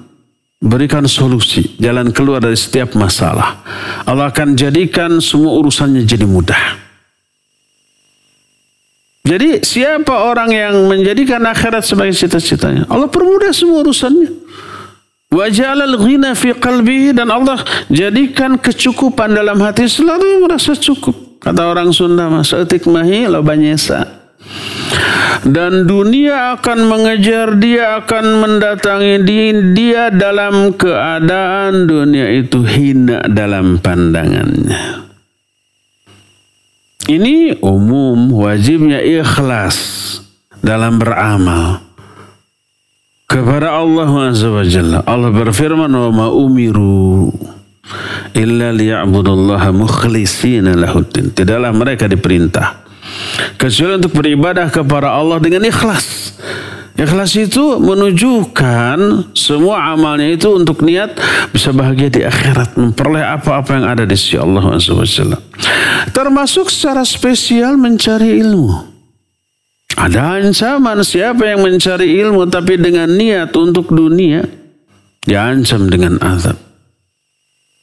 berikan solusi, jalan keluar dari setiap masalah. Allah akan jadikan semua urusannya jadi mudah. Jadi siapa orang yang menjadikan akhirat sebagai cita-citanya, Allah permudah semua urusannya. Wa ja'alal ghina fi qalbihi, dan Allah jadikan kecukupan dalam hati, selalu merasa cukup. Kata orang Sunda, saeutik mahi loba nyesa. Dan dunia akan mengejar dia, akan mendatangi dia dalam keadaan dunia itu hina dalam pandangannya. Ini umum, wajibnya ikhlas dalam beramal kepada Allah Azza wa Jalla. Allah berfirman, wa ma umiru illa liya'budullaha mukhlishina lahuddin. Tidaklah mereka diperintah kecuali untuk beribadah kepada Allah dengan ikhlas. Ikhlas itu menunjukkan semua amalnya itu untuk niat bisa bahagia di akhirat, memperoleh apa-apa yang ada di sisi Allah Azza wa Jalla. Termasuk secara spesial mencari ilmu. Ada ancaman, siapa yang mencari ilmu tapi dengan niat untuk dunia, diancam dengan azab.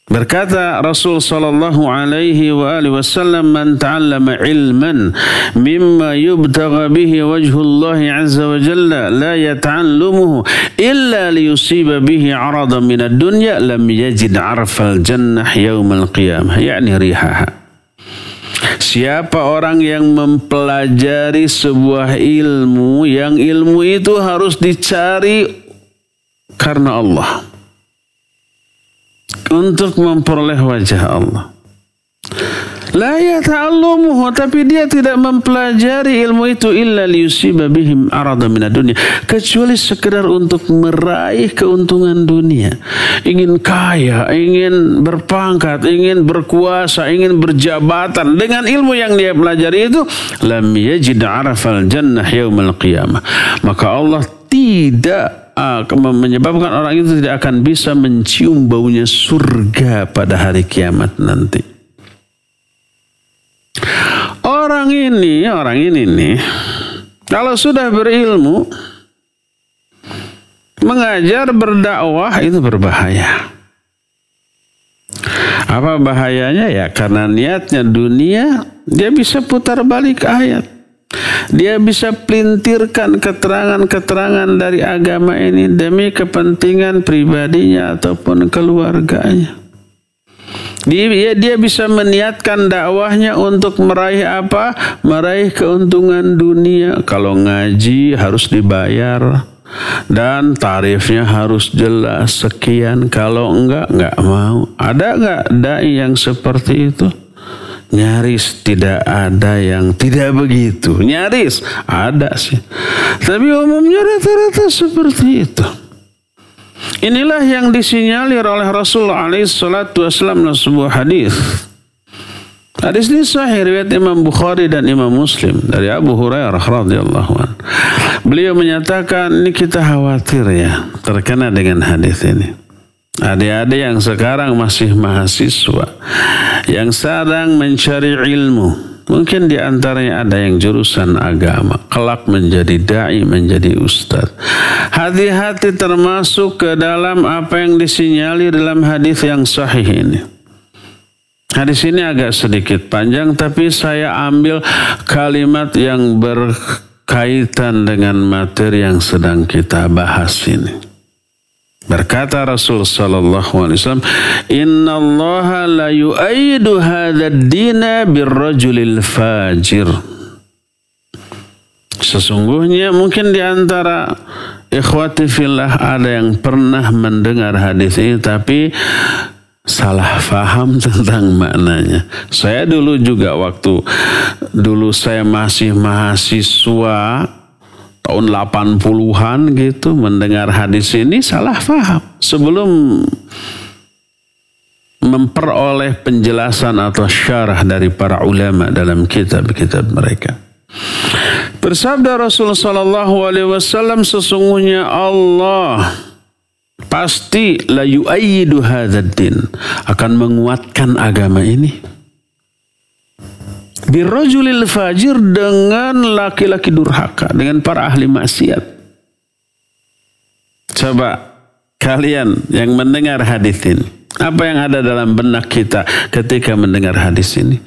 Berkata Rasul sallallahu alaihi wasallam, man ta'allama ilman mimma yubtagha bihi wajhullahi azza wa jalla la yata'allumuhu illa liyusiba bihi 'aradan min ad-dunya lam yajid 'arfal jannah yaumal qiyamah, yakni rihaha. Siapa orang yang mempelajari sebuah ilmu, yang ilmu itu harus dicari karena Allah, untuk memperoleh wajah Allah. La yata'allumuhu, tapi dia tidak mempelajari ilmu itu illa liyusiba bihim arada minad dunya, kecuali sekedar untuk meraih keuntungan dunia. Ingin kaya, ingin berpangkat, ingin berkuasa, ingin berjabatan. Dengan ilmu yang dia pelajari itu, lam yajid arafal jannah yaumal qiyamah, maka Allah tidak menyebabkan orang itu tidak akan bisa mencium baunya surga pada hari kiamat nanti. Orang ini nih, kalau sudah berilmu, mengajar, berdakwah itu berbahaya. Apa bahayanya? Ya karena niatnya dunia, dia bisa putar balik ayat. Dia bisa pelintirkan keterangan-keterangan dari agama ini demi kepentingan pribadinya ataupun keluarganya. Dia bisa meniatkan dakwahnya untuk meraih apa? Meraih keuntungan dunia. Kalau ngaji harus dibayar dan tarifnya harus jelas sekian. Kalau enggak mau. Ada enggak dai yang seperti itu? Nyaris tidak ada yang tidak begitu. Nyaris ada sih, tapi umumnya rata-rata seperti itu. Inilah yang disinyalir oleh Rasulullah SAW dalam sebuah hadis. Hadis ini sahih riwayat Imam Bukhari dan Imam Muslim dari Abu Hurairah radhiyallahu anhu. Beliau menyatakan, ini kita khawatir ya terkena dengan hadis ini. Adik-adik yang sekarang masih mahasiswa, yang sedang mencari ilmu, mungkin di antaranya ada yang jurusan agama, kelak menjadi dai, menjadi ustaz. Hati-hati termasuk ke dalam apa yang disinyalir dalam hadis yang sahih ini. Hadis ini agak sedikit panjang, tapi saya ambil kalimat yang berkaitan dengan materi yang sedang kita bahas ini. Berkata Rasul sallallahu alaihi wasallam, "Inna Allaha la yu'ayyidu hadzal dina birrajulil fajir." Sesungguhnya mungkin di antara ikhwati fillah ada yang pernah mendengar hadis ini tapi salah faham tentang maknanya. Saya dulu juga waktu dulu saya masih mahasiswa tahun 80-an gitu mendengar hadis ini salah faham. Sebelum memperoleh penjelasan atau syarah dari para ulama dalam kitab-kitab mereka. Bersabda Rasulullah SAW, sesungguhnya Allah pasti la yu'ayyidu hadzal din, akan menguatkan agama ini. Birrajulil fajir, dengan laki-laki durhaka, dengan para ahli maksiat. Coba kalian yang mendengar hadis ini, apa yang ada dalam benak kita ketika mendengar hadis ini?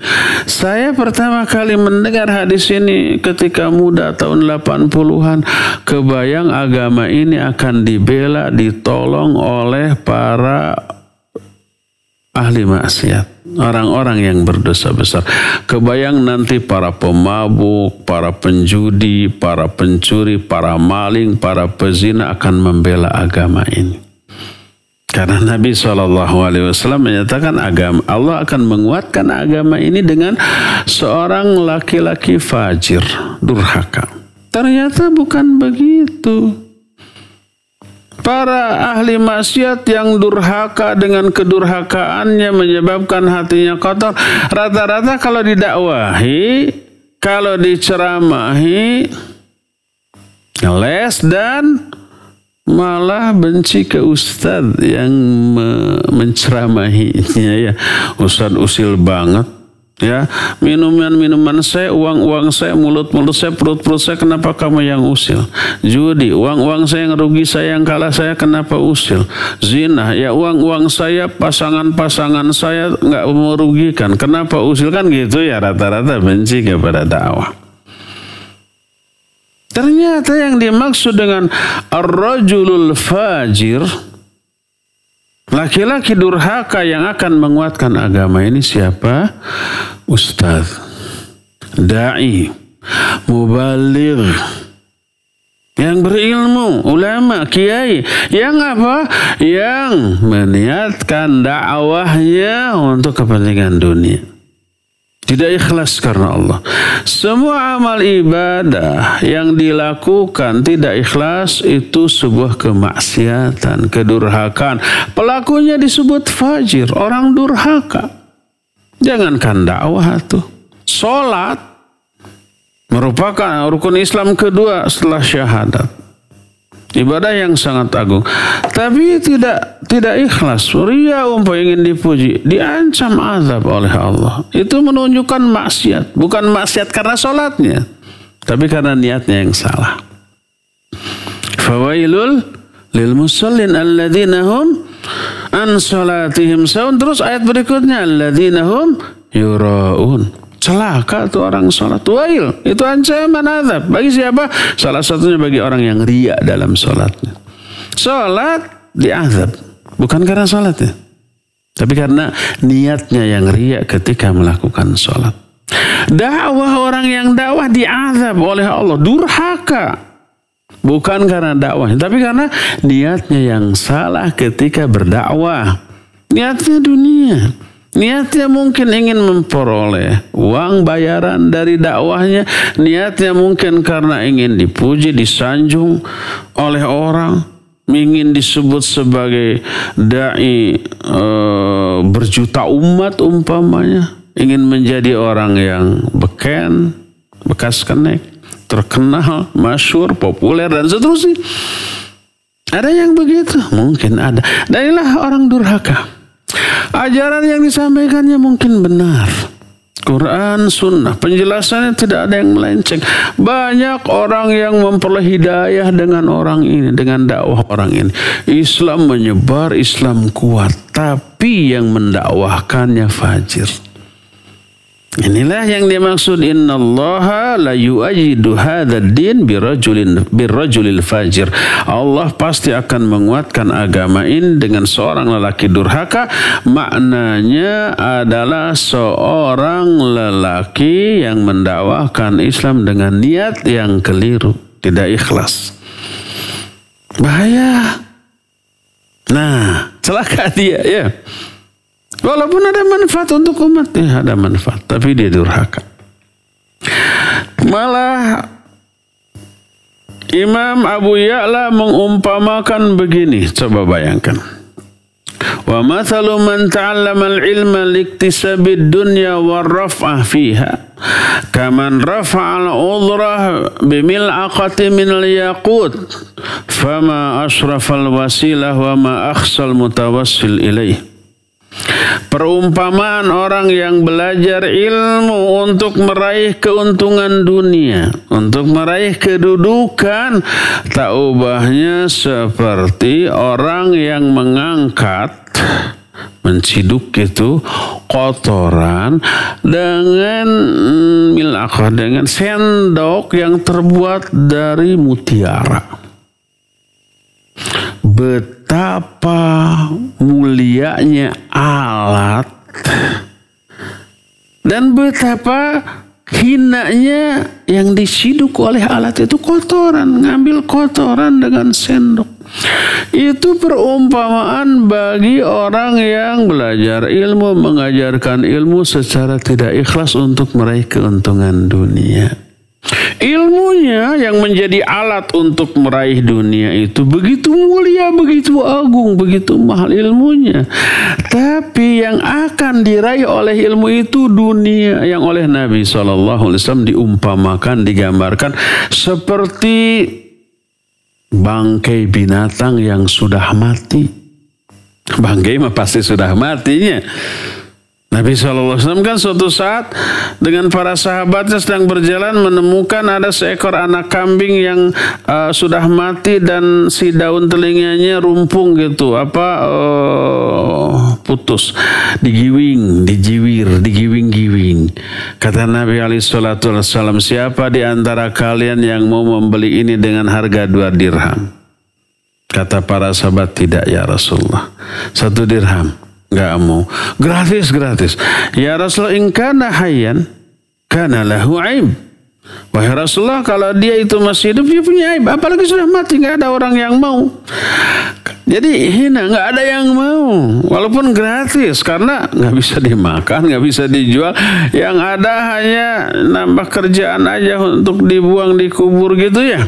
Saya pertama kali mendengar hadis ini ketika muda tahun 80-an. Kebayang agama ini akan dibela, ditolong oleh para ahli maksiat, orang-orang yang berdosa besar. Kebayang nanti para pemabuk, para penjudi, para pencuri, para maling, para pezina akan membela agama ini. Karena Nabi SAW menyatakan agama Allah akan menguatkan agama ini dengan seorang laki-laki fajir, durhaka. Ternyata bukan begitu. Para ahli maksiat yang durhaka dengan kedurhakaannya menyebabkan hatinya kotor. Rata-rata kalau didakwahi, kalau diceramahi, les dan malah benci ke ustadz yang menceramahinya ya. Ustadz usil banget ya, minuman saya, uang saya, mulut saya, perut saya, kenapa kamu yang usil? Judi, uang saya yang rugi, saya yang kalah, saya kenapa usil? Zina, ya uang saya, pasangan saya nggak merugikan, kenapa usil? Kan gitu ya, rata-rata benci kepada dakwah. Ternyata yang dimaksud dengan ar-rajulul fajir, laki-laki durhaka yang akan menguatkan agama ini siapa? Ustaz, da'i, mubaligh, yang berilmu, ulama, kiai, yang apa? Yang meniatkan dakwahnya untuk kepentingan dunia. Tidak ikhlas karena Allah. Semua amal ibadah yang dilakukan tidak ikhlas itu sebuah kemaksiatan, kedurhakaan. Pelakunya disebut fajir, orang durhaka. Jangankan dakwah tuh. Salat merupakan rukun Islam kedua setelah syahadat. Ibadah yang sangat agung, tapi tidak ikhlas, ria, ingin dipuji, diancam azab oleh Allah. Itu menunjukkan maksiat, bukan maksiat karena sholatnya, tapi karena niatnya yang salah. Fawailul lil musallin alladzina hum an salatihim sahun. Terus ayat berikutnya alladzina hum yuraun. Celaka tuh orang sholat. Wail, itu ancaman azab. Bagi siapa? Salah satunya bagi orang yang riya dalam sholatnya. Sholat diazab. Bukan karena sholatnya, tapi karena niatnya yang riya ketika melakukan sholat. Dakwah, orang yang dakwah diazab oleh Allah. Durhaka. Bukan karena dakwahnya, tapi karena niatnya yang salah ketika berdakwah. Niatnya dunia. Niatnya mungkin ingin memperoleh uang bayaran dari dakwahnya. Niatnya mungkin karena ingin dipuji, disanjung oleh orang. Ingin disebut sebagai da'i berjuta umat umpamanya. Ingin menjadi orang yang beken, bekas kenek, terkenal, masyhur, populer, dan seterusnya. Ada yang begitu? Mungkin ada. Dan inilah orang durhaka. Ajaran yang disampaikannya mungkin benar. Quran, sunnah, penjelasannya tidak ada yang melenceng. Banyak orang yang memperoleh hidayah dengan orang ini, dengan dakwah orang ini. Islam menyebar, Islam kuat, tapi yang mendakwahkannya fajir. Inilah yang dimaksud innallaha la yu'ayyidu hadzal din birrajulil fajir. Allah pasti akan menguatkan agama ini dengan seorang lelaki durhaka. Maknanya adalah seorang lelaki yang mendakwahkan Islam dengan niat yang keliru, tidak ikhlas. Bahaya. Nah, celaka dia ya. Walaupun ada manfaat untuk umat, ya ada manfaat, tapi dia durhaka. Malah Imam Abu Ya'la mengumpamakan begini, coba bayangkan. Wa mathalu man ta'allama al-ilma liktisabid dunya war raf'ah fiha kaman rafa'al udhrah bimil'aqati min al-yaqut fama ashrafal wasilah wa ma akhsal mutawassil ilaih. Perumpamaan orang yang belajar ilmu untuk meraih keuntungan dunia, untuk meraih kedudukan, tak ubahnya seperti orang yang mengangkat, menciduk itu kotoran dengan milakah, dengan sendok yang terbuat dari mutiara. Betapa mulianya alat dan betapa hinanya yang diciduk oleh alat itu kotoran, ngambil kotoran dengan sendok. Itu perumpamaan bagi orang yang belajar ilmu, mengajarkan ilmu secara tidak ikhlas untuk meraih keuntungan dunia. Ilmunya yang menjadi alat untuk meraih dunia itu begitu mulia, begitu agung, begitu mahal ilmunya. Tapi yang akan diraih oleh ilmu itu dunia, yang oleh Nabi SAW diumpamakan, digambarkan seperti bangkai binatang yang sudah mati. Bangkai mah pasti sudah matinya. Nabi SAW kan suatu saat dengan para sahabatnya sedang berjalan menemukan ada seekor anak kambing yang sudah mati dan si daun telinganya rumpung gitu, putus, digiwing-giwing. Kata Nabi SAW, siapa di antara kalian yang mau membeli ini dengan harga 2 dirham? Kata para sahabat, tidak ya Rasulullah, 1 dirham. Enggak mau. Gratis. Ya Rasulullah, in kana hayyan kana lahu aib. Wahai Rasulullah, kalau dia itu masih hidup, dia punya aib. Apalagi sudah mati, enggak ada orang yang mau. Jadi hina, enggak ada yang mau. Walaupun gratis, karena enggak bisa dimakan, enggak bisa dijual. Yang ada hanya nambah kerjaan aja untuk dibuang, dikubur gitu ya.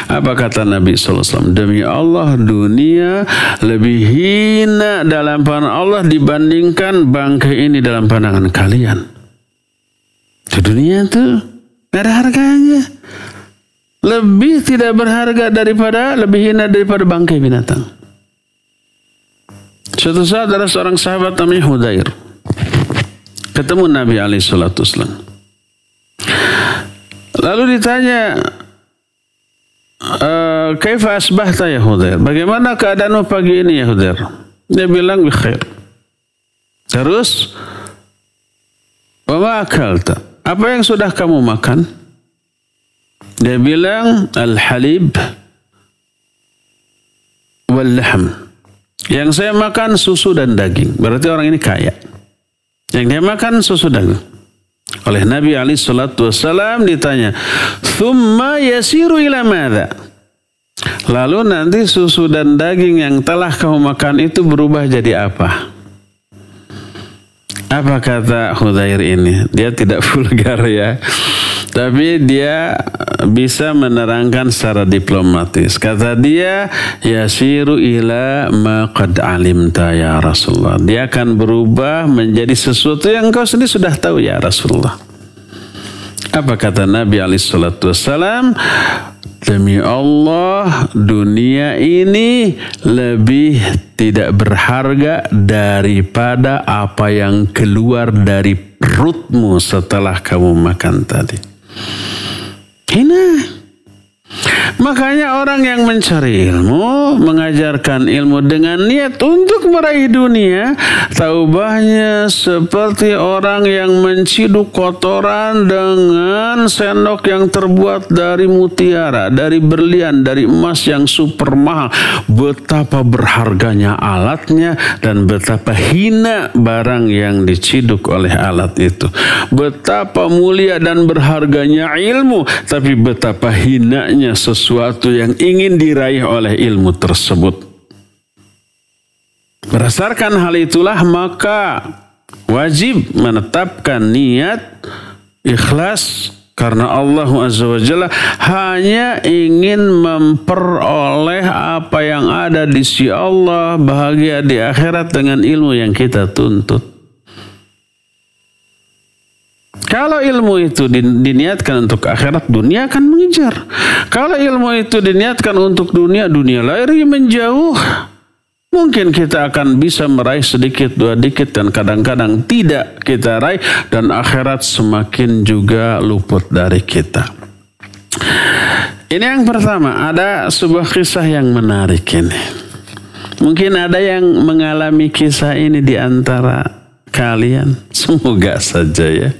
Apa kata Nabi SAW? Demi Allah, dunia lebih hina dalam pandangan Allah dibandingkan bangkai ini dalam pandangan kalian. Di dunia tuh gak ada harganya. Lebih tidak berharga lebih hina daripada bangkai binatang. Suatu saat ada seorang sahabat namanya Hudair ketemu Nabi SAW. Lalu ditanya, kaifa asbahta ya Hudair? Bagaimana keadaanmu pagi ini ya Hudair? Dia bilang bikhair. Terus, wa ma akalta? Apa yang sudah kamu makan? Dia bilang al-halib wal lahm. Yang saya makan susu dan daging. Berarti orang ini kaya. Yang dia makan susu daging. Oleh Nabi SAW ditanya, thumma yasiru ila madza? Lalu nanti susu dan daging yang telah kamu makan itu berubah jadi apa? Apa kata Hudair ini? Dia tidak vulgar ya, tapi dia bisa menerangkan secara diplomatis. Kata dia, yasiru ila ma qad alimta ya Rasulullah. Dia akan berubah menjadi sesuatu yang kau sendiri sudah tahu ya Rasulullah. Apa kata Nabi SAW? Demi Allah, dunia ini lebih tidak berharga daripada apa yang keluar dari perutmu setelah kamu makan tadi. Hina. Makanya orang yang mencari ilmu, mengajarkan ilmu dengan niat untuk meraih dunia, taubahnya seperti orang yang menciduk kotoran dengan sendok yang terbuat dari mutiara, dari berlian, dari emas yang super mahal. Betapa berharganya alatnya dan betapa hina barang yang diciduk oleh alat itu. Betapa mulia dan berharganya ilmu, tapi betapa hinanya sesuatu yang ingin diraih oleh ilmu tersebut. Berdasarkan hal itulah maka wajib menetapkan niat ikhlas karena Allah Azza wa Jalla hanya ingin memperoleh apa yang ada di sisi Allah, bahagia di akhirat dengan ilmu yang kita tuntut. Kalau ilmu itu diniatkan untuk akhirat, dunia akan mengejar. Kalau ilmu itu diniatkan untuk dunia, dunia lari menjauh. Mungkin kita akan bisa meraih sedikit, dua dikit, dan kadang-kadang tidak kita raih, dan akhirat semakin juga luput dari kita. Ini yang pertama, ada sebuah kisah yang menarik ini. Mungkin ada yang mengalami kisah ini di antara kalian. Semoga saja ya.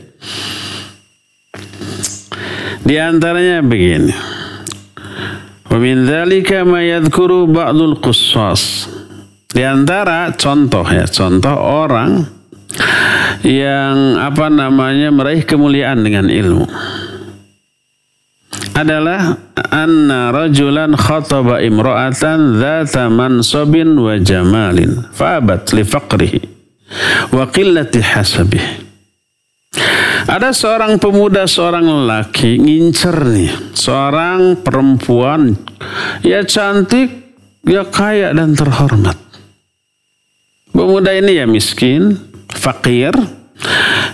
Di antaranya begini. Wa min dzalika ma yadhkuru ba'dul qussas. Di antara contoh orang yang meraih kemuliaan dengan ilmu adalah anna rajulan khataba imra'atan dzata mansabin wa jamalin fa'abat li faqrihi wa qillati hasabihi. Ada seorang pemuda, seorang lelaki ngincer nih seorang perempuan, ya cantik, ya kaya dan terhormat. Pemuda ini ya miskin, fakir,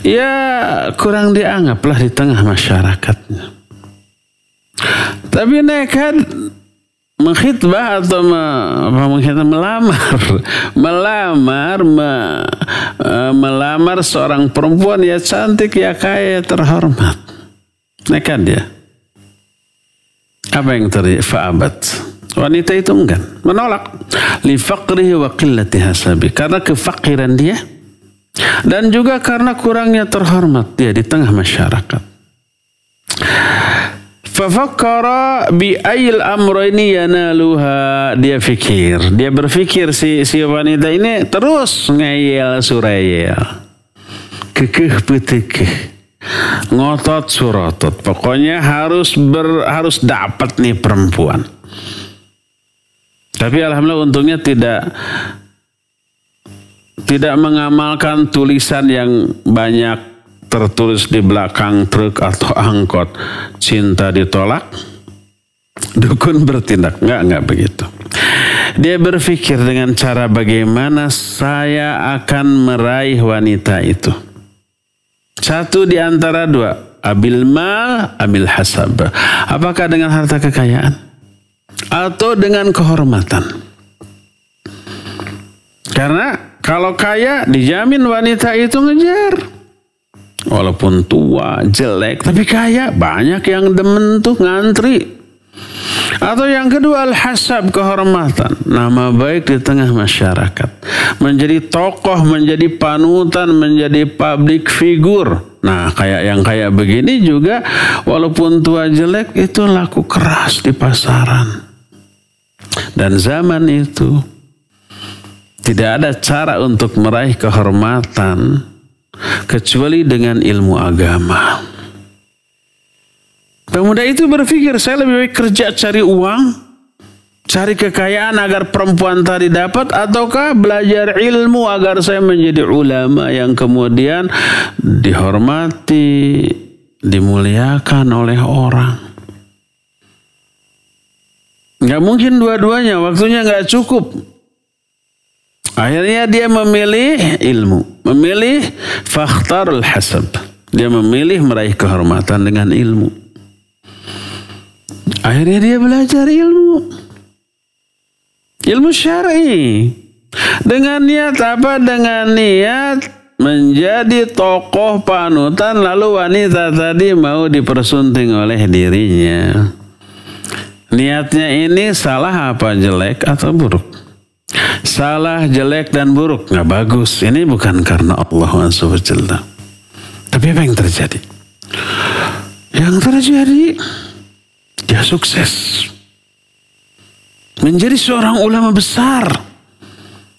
ya kurang dianggaplah di tengah masyarakatnya. Tapi nekat mengkhitbah atau melamar seorang perempuan ya cantik, ya kaya, terhormat. Nekat dia. Apa yang terjadi? Fa'abat. Wanita itu enggan, menolak. Li faqrihi wa qillati hasabi. Karena kefakiran dia dan juga karena kurangnya terhormat dia di tengah masyarakat. Fafakkara bi ayil amrayni yanaluha. Dia berpikir si wanita ini terus ngeyel surayel, kekeh petekeh, ngotot surotot. Pokoknya harus dapat nih perempuan. Tapi alhamdulillah untungnya tidak mengamalkan tulisan yang banyak tertulis di belakang truk atau angkot, cinta ditolak, dukun bertindak. Enggak begitu. Dia berpikir dengan cara bagaimana saya akan meraih wanita itu. Satu di antara dua, abil mal, abil hasab. Apakah dengan harta kekayaan atau dengan kehormatan? Karena kalau kaya dijamin wanita itu ngejar. Walaupun tua, jelek, tapi kaya, banyak yang demen tuh ngantri. Atau yang kedua, al-hasab, kehormatan, nama baik di tengah masyarakat, menjadi tokoh, menjadi panutan, menjadi public figure. Nah, yang kayak begini juga walaupun tua jelek itu laku keras di pasaran. Dan zaman itu tidak ada cara untuk meraih kehormatan kecuali dengan ilmu agama. Pemuda itu berpikir, saya lebih baik kerja cari uang, cari kekayaan agar perempuan tadi dapat, ataukah belajar ilmu agar saya menjadi ulama yang kemudian dihormati, dimuliakan oleh orang. Nggak mungkin dua-duanya, waktunya nggak cukup. Akhirnya dia memilih ilmu, memilih fakhtarul hasab. Dia memilih meraih kehormatan dengan ilmu. Akhirnya dia belajar ilmu syar'i. Dengan niat apa? Dengan niat menjadi tokoh panutan, lalu wanita tadi mau dipersunting oleh dirinya. Niatnya ini salah apa jelek atau buruk? Salah, jelek, dan buruk. Nggak bagus. Ini bukan karena Allah SWT. Tapi apa yang terjadi? Yang terjadi, dia sukses. Menjadi seorang ulama besar.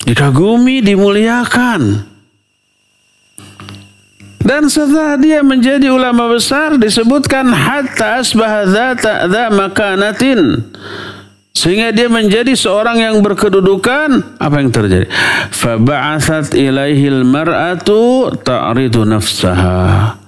Dikagumi, dimuliakan. Dan setelah dia menjadi ulama besar, disebutkan hatta asbaha dha makanatin, sehingga dia menjadi seorang yang berkedudukan. Apa yang terjadi? Faba'athat ilaihil mar'atu ta'ridu nafsaha.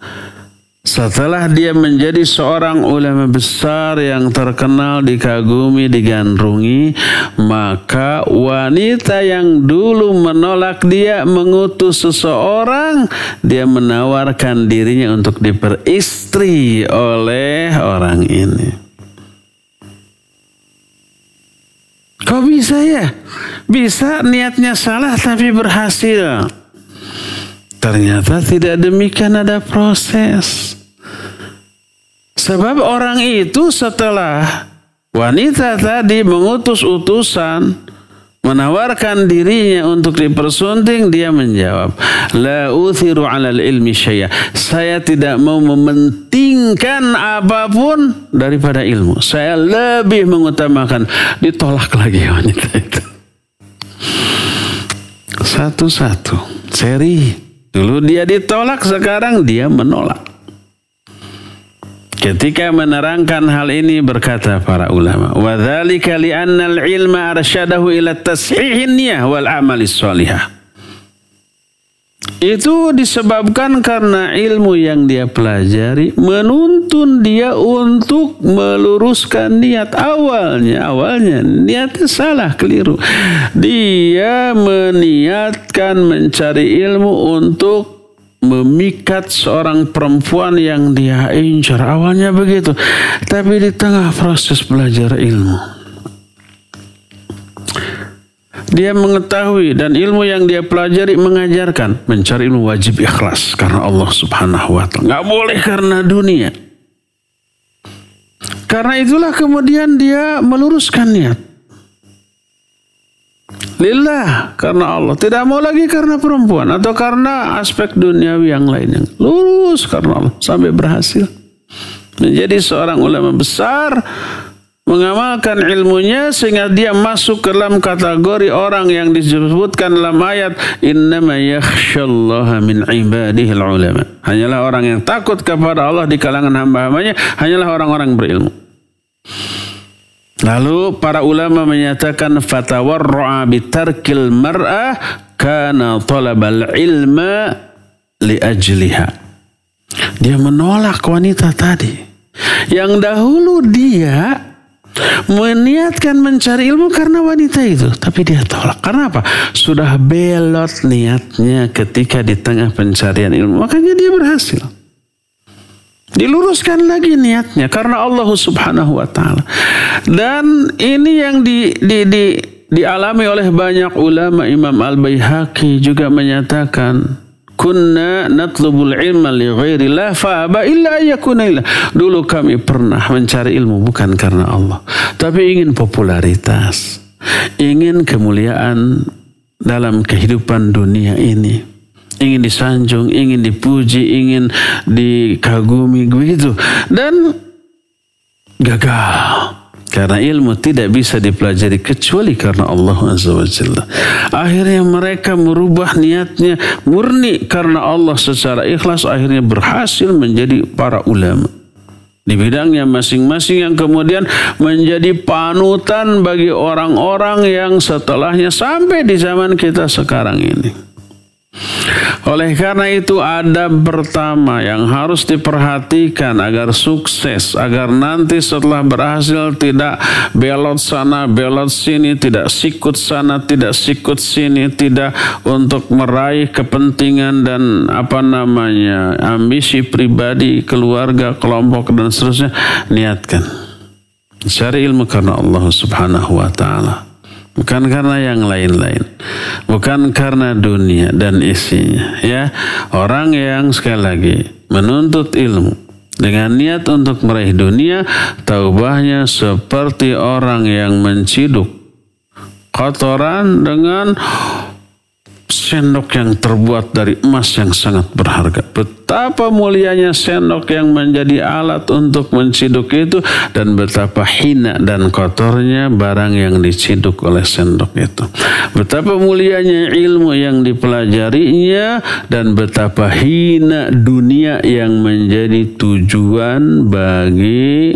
Setelah dia menjadi seorang ulama besar yang terkenal, dikagumi, digandrungi, maka wanita yang dulu menolak dia, mengutus seseorang, dia menawarkan dirinya untuk diperistri oleh orang ini. Kok bisa ya? Bisa, niatnya salah tapi berhasil. Ternyata tidak demikian, ada proses. Sebab orang itu setelah wanita tadi mengutus utusan, menawarkan dirinya untuk dipersunting, dia menjawab, la uthiru 'alal ilmi syai'a. Saya tidak mau mementingkan apapun daripada ilmu. Saya lebih mengutamakan. Ditolak lagi wanita itu. Satu-satu, seri. Dulu dia ditolak, sekarang dia menolak. Ketika menerangkan hal ini berkata para ulama, wa dzalika li'anna al-ilma arsyadahu ila tashihin niyah wal a'malis shalihah. Itu disebabkan karena ilmu yang dia pelajari menuntun dia untuk meluruskan niat. Awalnya niatnya salah, keliru. Dia meniatkan mencari ilmu untuk memikat seorang perempuan yang dia incar. Awalnya begitu. Tapi di tengah proses belajar ilmu, dia mengetahui dan ilmu yang dia pelajari mengajarkan mencari ilmu wajib ikhlas karena Allah Subhanahu wa Ta'ala. Nggak boleh karena dunia. Karena itulah kemudian dia meluruskan niat. Lillah, karena Allah. Tidak mau lagi karena perempuan atau karena aspek duniawi yang lainnya. Lurus karena Allah sampai berhasil menjadi seorang ulama besar, mengamalkan ilmunya sehingga dia masuk ke dalam kategori orang yang disebutkan dalam ayat innama yakhsyallaha min ibadihil ulama. Hanyalah orang yang takut kepada Allah di kalangan hamba-hambanya hanyalah orang-orang berilmu. Lalu para ulama menyatakan fatawarra'a bitarkil mar'ah kana talabal ilma li ajliha. Dia menolak wanita tadi yang dahulu dia meniatkan mencari ilmu karena wanita itu, tapi dia tolak. Karena apa? Sudah belot niatnya ketika di tengah pencarian ilmu, makanya dia berhasil. Diluruskan lagi niatnya karena Allah Subhanahu wa Ta'ala. Dan ini yang dialami oleh banyak ulama. Imam Al-Baihaqi juga menyatakan, kunna natlubul ilma li ghairillah fa aba illa ayyakuna illah. Dulu kami pernah mencari ilmu bukan karena Allah, tapi ingin popularitas, ingin kemuliaan dalam kehidupan dunia ini, ingin disanjung, ingin dipuji, ingin dikagumi, begitu. Dan gagal. Karena ilmu tidak bisa dipelajari kecuali karena Allah Azza wa Jalla. Akhirnya mereka merubah niatnya murni karena Allah secara ikhlas. Akhirnya berhasil menjadi para ulama di bidangnya masing-masing yang kemudian menjadi panutan bagi orang-orang yang setelahnya sampai di zaman kita sekarang ini. Oleh karena itu adab pertama yang harus diperhatikan agar sukses, agar nanti setelah berhasil tidak belot sana, belot sini, tidak sikut sana, tidak sikut sini, tidak untuk meraih kepentingan dan ambisi pribadi, keluarga, kelompok dan seterusnya. Niatkan cari ilmu karena Allah Subhanahu wa Ta'ala, bukan karena yang lain-lain, bukan karena dunia dan isinya. Ya, orang yang sekali lagi menuntut ilmu dengan niat untuk meraih dunia, taubahnya seperti orang yang menciduk kotoran dengan sendok yang terbuat dari emas yang sangat berharga. Betapa mulianya sendok yang menjadi alat untuk menciduk itu, dan betapa hina dan kotornya barang yang diciduk oleh sendok itu. Betapa mulianya ilmu yang dipelajarinya, dan betapa hina dunia yang menjadi tujuan bagi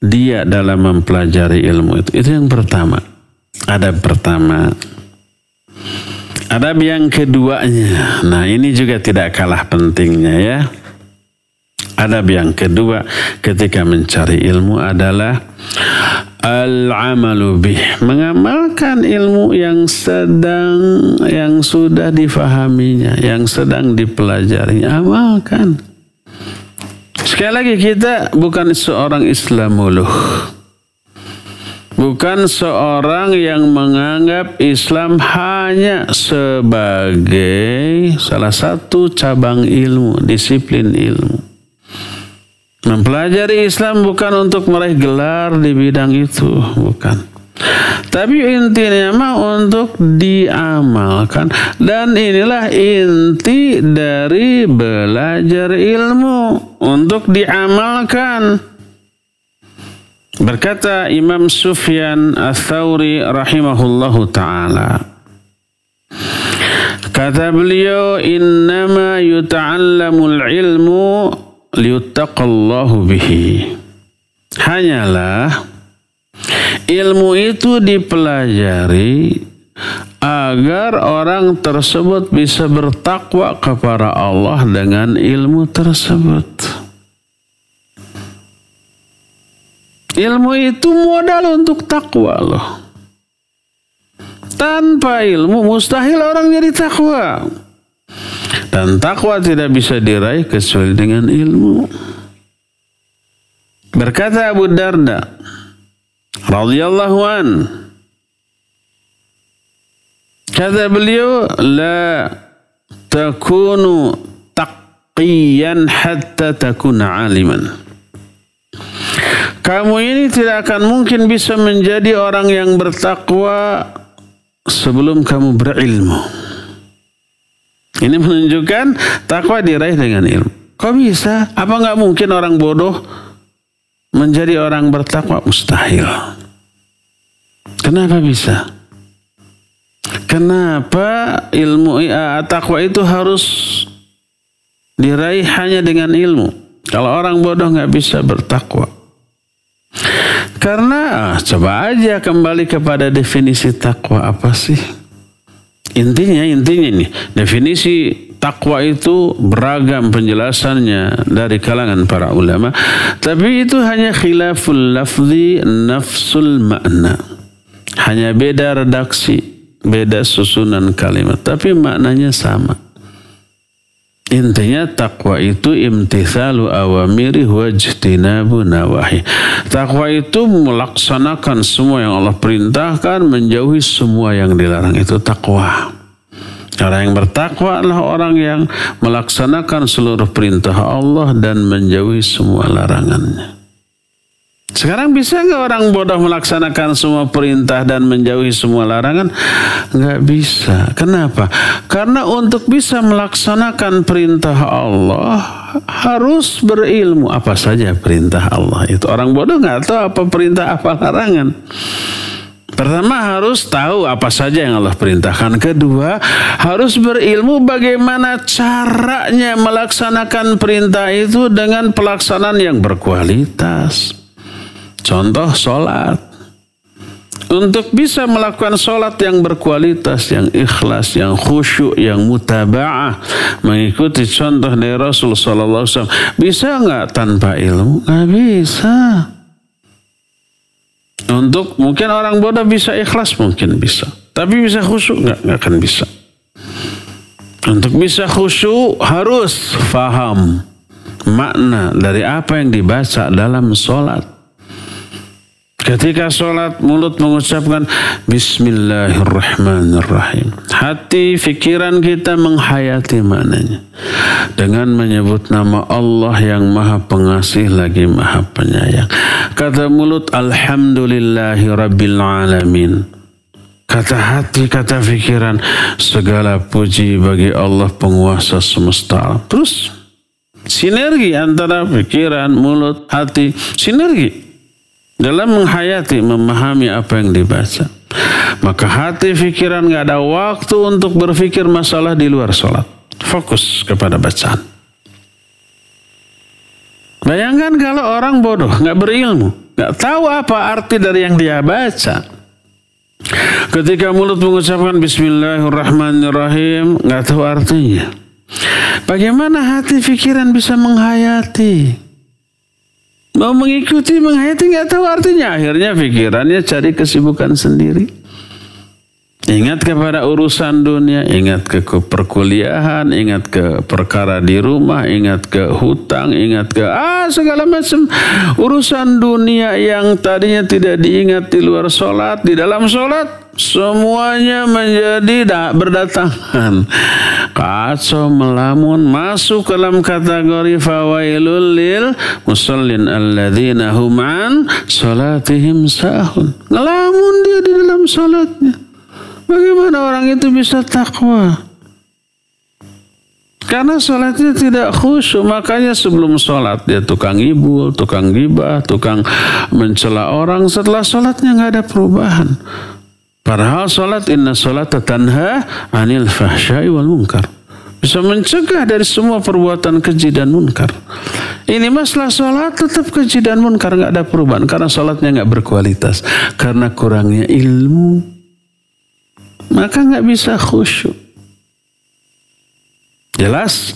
dia dalam mempelajari ilmu itu. Itu yang pertama. Adab pertama. Adab yang keduanya, nah ini juga tidak kalah pentingnya ya. Adab yang kedua ketika mencari ilmu adalah al-amalu bih, mengamalkan ilmu yang sudah difahaminya, yang sedang dipelajarinya, amalkan. Sekali lagi, kita bukan seorang Islamuluh. Bukan seorang yang menganggap Islam hanya sebagai salah satu cabang ilmu, disiplin ilmu. Mempelajari Islam bukan untuk meraih gelar di bidang itu, bukan. Tapi intinya mah untuk diamalkan. Dan inilah inti dari belajar ilmu, untuk diamalkan. Berkata Imam Sufyan Ats-Tsauri rahimahullahu ta'ala, kata beliau, innama yuta'allamul ilmu liyuttaqallahu bihi. Hanyalah ilmu itu dipelajari agar orang tersebut bisa bertakwa kepada Allah dengan ilmu tersebut. Ilmu itu modal untuk takwa loh. Tanpa ilmu mustahil orang jadi takwa. Dan takwa tidak bisa diraih kecuali dengan ilmu. Berkata Abu Darda radhiyallahu an, kata beliau, la takunu taqiyan hatta takuna aliman. Kamu ini tidak akan mungkin bisa menjadi orang yang bertakwa sebelum kamu berilmu. Ini menunjukkan takwa diraih dengan ilmu. Kok bisa? Apa nggak mungkin orang bodoh menjadi orang bertakwa? Mustahil. Kenapa bisa? Kenapa ilmu takwa itu harus diraih hanya dengan ilmu? Kalau orang bodoh nggak bisa bertakwa. Karena coba aja kembali kepada definisi takwa apa sih? Intinya nih, definisi takwa itu beragam penjelasannya dari kalangan para ulama, tapi itu hanya khilaful lafzi nafsul makna. Hanya beda redaksi, beda susunan kalimat, tapi maknanya sama. Intinya takwa itu imtithalu awamiri wajtinabu nawahi. Takwa itu melaksanakan semua yang Allah perintahkan, menjauhi semua yang dilarang. Itu takwa. Orang yang bertakwa adalah orang yang melaksanakan seluruh perintah Allah dan menjauhi semua larangannya. Sekarang bisa nggak orang bodoh melaksanakan semua perintah dan menjauhi semua larangan? Nggak bisa. Kenapa? Karena untuk bisa melaksanakan perintah Allah harus berilmu. Apa saja perintah Allah itu? Orang bodoh nggak tahu apa perintah, apa larangan. Pertama, harus tahu apa saja yang Allah perintahkan. Kedua, harus berilmu bagaimana caranya melaksanakan perintah itu dengan pelaksanaan yang berkualitas. Contoh sholat. Untuk bisa melakukan sholat yang berkualitas, yang ikhlas, yang khusyuk, yang mutaba'ah, mengikuti contoh dari Rasul SAW, bisa nggak tanpa ilmu? Nggak bisa. Untuk mungkin orang bodoh bisa ikhlas, mungkin bisa. Tapi bisa khusyuk? Nggak akan bisa. Untuk bisa khusyuk harus faham makna dari apa yang dibaca dalam sholat. Ketika sholat, mulut mengucapkan Bismillahirrahmanirrahim. Hati, pikiran kita menghayati maknanya dengan menyebut nama Allah yang Maha Pengasih lagi Maha Penyayang. Kata mulut, Alhamdulillahi Rabbil Alamin. Kata hati, kata pikiran, segala puji bagi Allah penguasa semesta alam. Terus sinergi antara pikiran, mulut, hati, sinergi dalam menghayati, memahami apa yang dibaca. Maka hati, pikiran gak ada waktu untuk berpikir masalah di luar sholat. Fokus kepada bacaan. Bayangkan kalau orang bodoh, gak berilmu, gak tahu apa arti dari yang dia baca. Ketika mulut mengucapkan Bismillahirrahmanirrahim, gak tahu artinya. Bagaimana hati, pikiran bisa menghayati? Mau mengikuti, menghayati nggak tahu artinya. Akhirnya pikirannya cari kesibukan sendiri. Ingat kepada urusan dunia, ingat ke perkuliahan, ingat ke perkara di rumah, ingat ke hutang, ingat ke segala macam urusan dunia yang tadinya tidak diingat di luar sholat, di dalam sholat. Semuanya menjadi berdatangan. Kacau, melamun, masuk ke dalam kategori fawailul lil musallin alladzina hum an salatihim sahun. Ngelamun dia di dalam salatnya. Bagaimana orang itu bisa takwa? Karena salatnya tidak khusyuk, makanya sebelum salat dia tukang ibul, tukang gibah, tukang mencela orang. Setelah salatnya nggak ada perubahan. Padahal salat, inna salata tanha anil fahsyai wal munkar. Bisa mencegah dari semua perbuatan keji dan munkar. Ini masalah salat tetap keji dan munkar, nggak ada perubahan karena salatnya nggak berkualitas, karena kurangnya ilmu. Maka nggak bisa khusyuk. Jelas,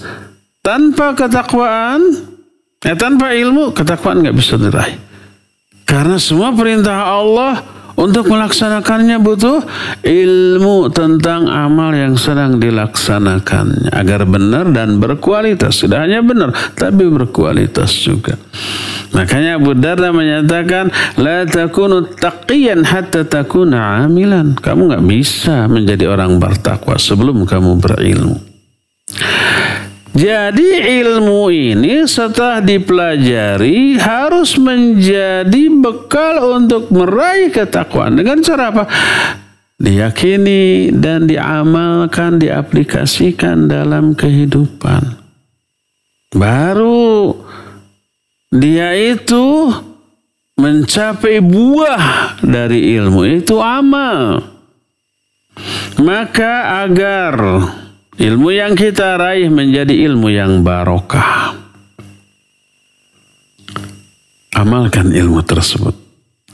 tanpa ketakwaan, tanpa ilmu, ketakwaan nggak bisa diraih. Karena semua perintah Allah untuk melaksanakannya butuh ilmu tentang amal yang sedang dilaksanakannya agar benar dan berkualitas. Tidak hanya benar, tapi berkualitas juga. Makanya Abu Darda menyatakan, la takunu taqiyan hatta takuna amilan. Kamu nggak bisa menjadi orang bertakwa sebelum kamu berilmu. Jadi ilmu ini setelah dipelajari harus menjadi bekal untuk meraih ketakwaan. Dengan cara apa? Diyakini dan diamalkan, diaplikasikan dalam kehidupan. Baru dia itu mencapai buah dari ilmu, itu amal. Maka agar ilmu yang kita raih menjadi ilmu yang barokah, amalkan ilmu tersebut.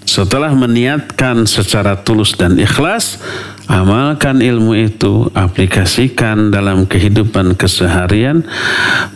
Setelah meniatkan secara tulus dan ikhlas, amalkan ilmu itu, aplikasikan dalam kehidupan keseharian,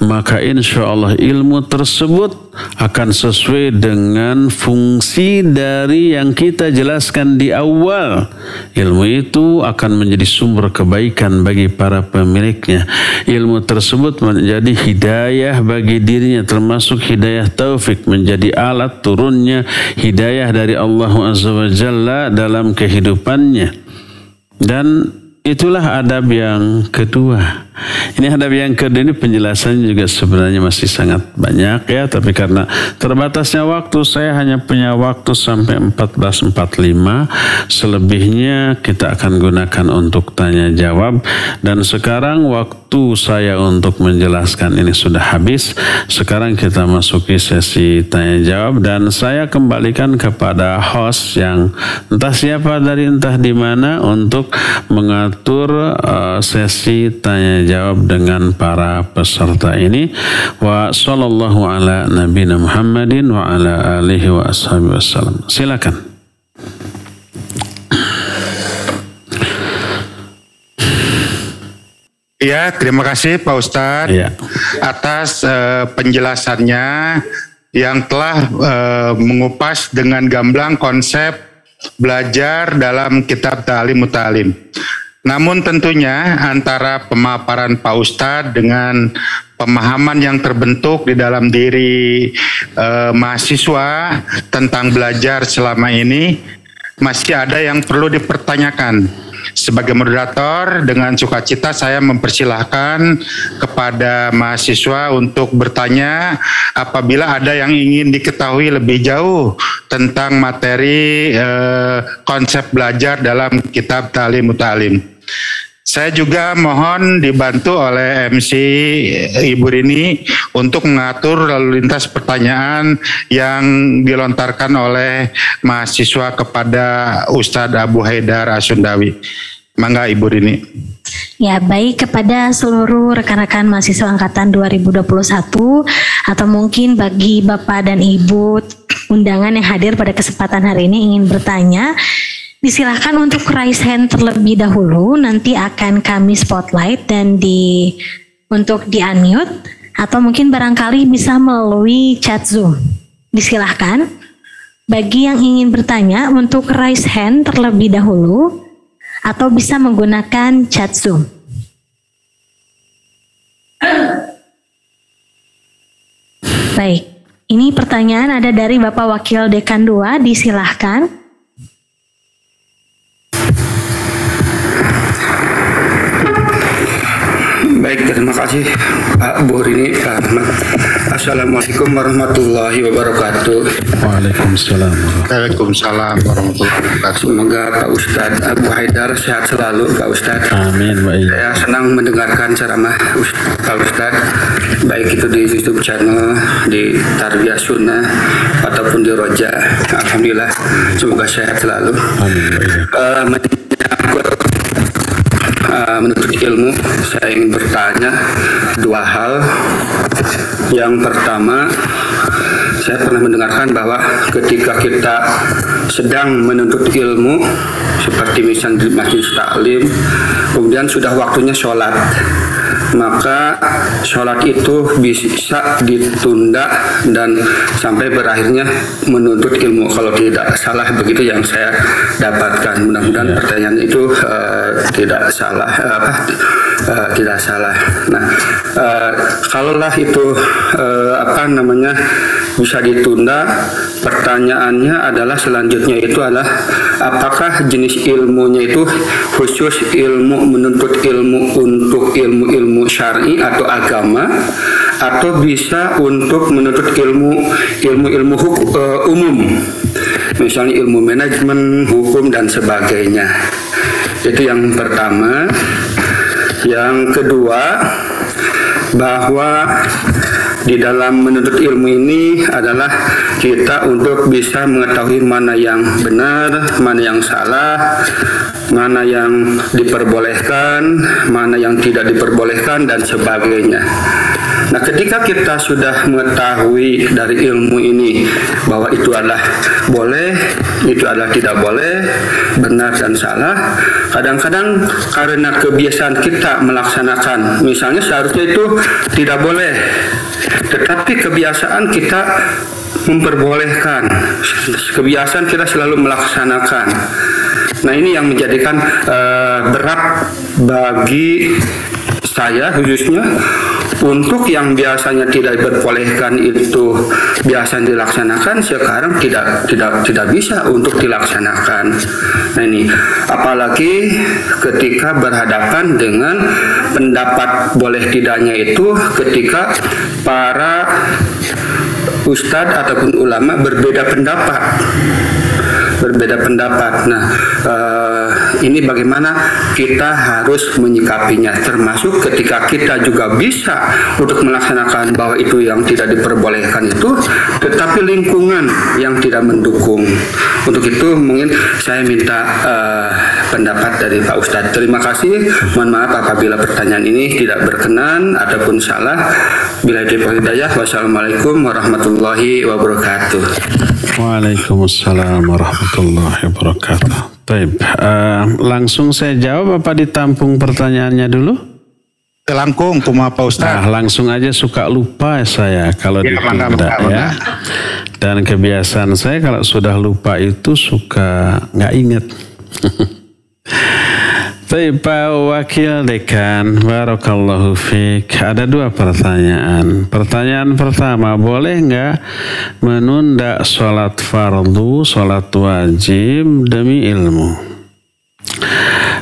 maka insya Allah ilmu tersebut akan sesuai dengan fungsi dari yang kita jelaskan di awal. Ilmu itu akan menjadi sumber kebaikan bagi para pemiliknya. Ilmu tersebut menjadi hidayah bagi dirinya, termasuk hidayah taufik, menjadi alat turunnya hidayah dari Allah Azza wa Jalla dalam kehidupannya. Dan itulah adab yang kedua. Ini adab yang kedua, ini penjelasannya juga sebenarnya masih sangat banyak ya, tapi karena terbatasnya waktu, saya hanya punya waktu sampai 14.45. Selebihnya kita akan gunakan untuk tanya jawab. Dan sekarang waktu saya untuk menjelaskan ini sudah habis. Sekarang kita masuki sesi tanya jawab, dan saya kembalikan kepada host yang entah siapa dari entah di mana untuk mengatur sesi tanya jawab dengan para peserta ini. Wa sallallahu ala nabiyina Muhammadin wa ala alihi wa ashabihi wasallam. Silakan. Ya, terima kasih Pak Ustadz atas penjelasannya yang telah mengupas dengan gamblang konsep belajar dalam kitab Ta'lim Muta'alim. Namun tentunya antara pemaparan Pak Ustadz dengan pemahaman yang terbentuk di dalam diri mahasiswa tentang belajar selama ini masih ada yang perlu dipertanyakan. Sebagai moderator, dengan sukacita saya mempersilahkan kepada mahasiswa untuk bertanya apabila ada yang ingin diketahui lebih jauh tentang materi konsep belajar dalam kitab Ta'lim Muta'alim. Saya juga mohon dibantu oleh MC Ibu Rini untuk mengatur lalu lintas pertanyaan yang dilontarkan oleh mahasiswa kepada Ustadz Abu Haidar Asundawi. Mangga Ibu Rini. Ya, baik, kepada seluruh rekan-rekan mahasiswa angkatan 2021 atau mungkin bagi Bapak dan Ibu undangan yang hadir pada kesempatan hari ini ingin bertanya, disilahkan untuk raise hand terlebih dahulu, nanti akan kami spotlight dan untuk di-unmute, atau mungkin barangkali bisa melalui chat Zoom. Disilahkan bagi yang ingin bertanya untuk raise hand terlebih dahulu, atau bisa menggunakan chat Zoom. Baik, ini pertanyaan ada dari Bapak Wakil Dekan 2, disilahkan. Baik, terima kasih Pak Bu Rini, Pak Ahmad. Assalamualaikum warahmatullahi wabarakatuh. Waalaikumsalam. Waalaikumsalam warahmatullahi wabarakatuh. Semoga Pak Ustadz Abu Haidar sehat selalu, Pak Ustadz. Amin. Saya senang mendengarkan ceramah Pak Ustadz, baik itu di YouTube channel, di Tarbiyah Sunnah, ataupun di Roja. Alhamdulillah, semoga sehat selalu. Amin. Menuntut ilmu, saya ingin bertanya dua hal. Yang pertama, saya pernah mendengarkan bahwa ketika kita sedang menuntut ilmu, seperti misalnya di Majelis Taklim, kemudian sudah waktunya sholat, maka sholat itu bisa ditunda dan sampai berakhirnya menuntut ilmu. Kalau tidak salah, begitu yang saya dapatkan. Mudah-mudahan pertanyaan itu tidak salah. Tidak salah. Nah, kalaulah itu bisa ditunda, pertanyaannya adalah selanjutnya itu adalah apakah jenis ilmunya itu khusus ilmu menuntut ilmu untuk ilmu syar'i atau agama, atau bisa untuk menuntut ilmu umum, misalnya ilmu manajemen, hukum dan sebagainya. Itu yang pertama. Yang kedua, bahwa di dalam menuntut ilmu ini adalah kita untuk bisa mengetahui mana yang benar, mana yang salah, mana yang diperbolehkan, mana yang tidak diperbolehkan, dan sebagainya. Nah, ketika kita sudah mengetahui dari ilmu ini bahwa itu adalah boleh, itu adalah tidak boleh, benar dan salah, kadang-kadang karena kebiasaan kita melaksanakan, misalnya seharusnya itu tidak boleh, tetapi kebiasaan kita memperbolehkan, kebiasaan kita selalu melaksanakan. Nah, ini yang menjadikan berat bagi saya khususnya, untuk yang biasanya tidak diperbolehkan itu biasa dilaksanakan, sekarang tidak bisa untuk dilaksanakan. Nah, ini apalagi ketika berhadapan dengan pendapat boleh tidaknya itu, ketika para ustadz ataupun ulama berbeda pendapat. Nah, ini bagaimana kita harus menyikapinya, termasuk ketika kita juga bisa untuk melaksanakan bahwa itu yang tidak diperbolehkan itu, tetapi lingkungan yang tidak mendukung. Untuk itu mungkin saya minta pendapat dari Pak Ustadz. Terima kasih. Mohon maaf apabila pertanyaan ini tidak berkenan ataupun salah. Bila hidayah, wassalamualaikum warahmatullahi wabarakatuh. Waalaikumsalam warahmatullahi wabarakatuh. Baik, langsung saya jawab apa ditampung pertanyaannya dulu? Langkung, kumaha Pak Ustadz? Langsung aja, suka lupa saya kalau ditunda ya. Dan kebiasaan saya kalau sudah lupa itu suka nggak inget. Baik, Pak Wakil Dekan, barakallahu fiik. Ada 2 pertanyaan. Pertanyaan pertama, boleh nggak menunda sholat fardu, sholat wajib demi ilmu?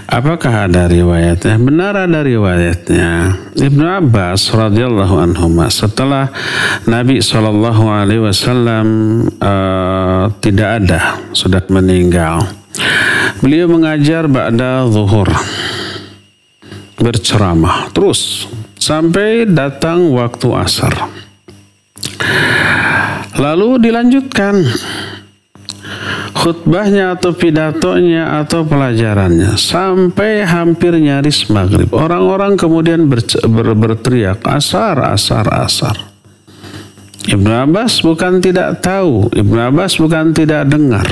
Apakah ada riwayatnya? Benar ada riwayatnya. Ibnu Abbas radhiyallahu anhu setelah Nabi SAW tidak ada, sudah meninggal, beliau mengajar ba'da zuhur, berceramah terus sampai datang waktu asar. Lalu dilanjutkan khutbahnya atau pidatonya atau pelajarannya sampai hampir nyaris maghrib. Orang-orang kemudian berteriak asar, asar, asar. Ibnu Abbas bukan tidak tahu, Ibnu Abbas bukan tidak dengar,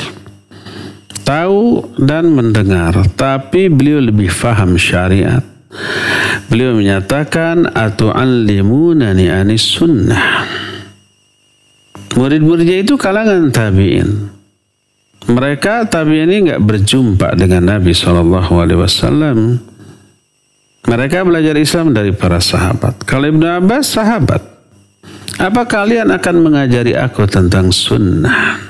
tahu dan mendengar, tapi beliau lebih faham syariat. Beliau menyatakan atu'allimunani anis sunnah. Murid-muridnya itu kalangan tabi'in. Mereka tabi'in ini nggak berjumpa dengan Nabi SAW. Mereka belajar Islam dari para sahabat. Kalau Ibnu Abbas sahabat, apa kalian akan mengajari aku tentang sunnah?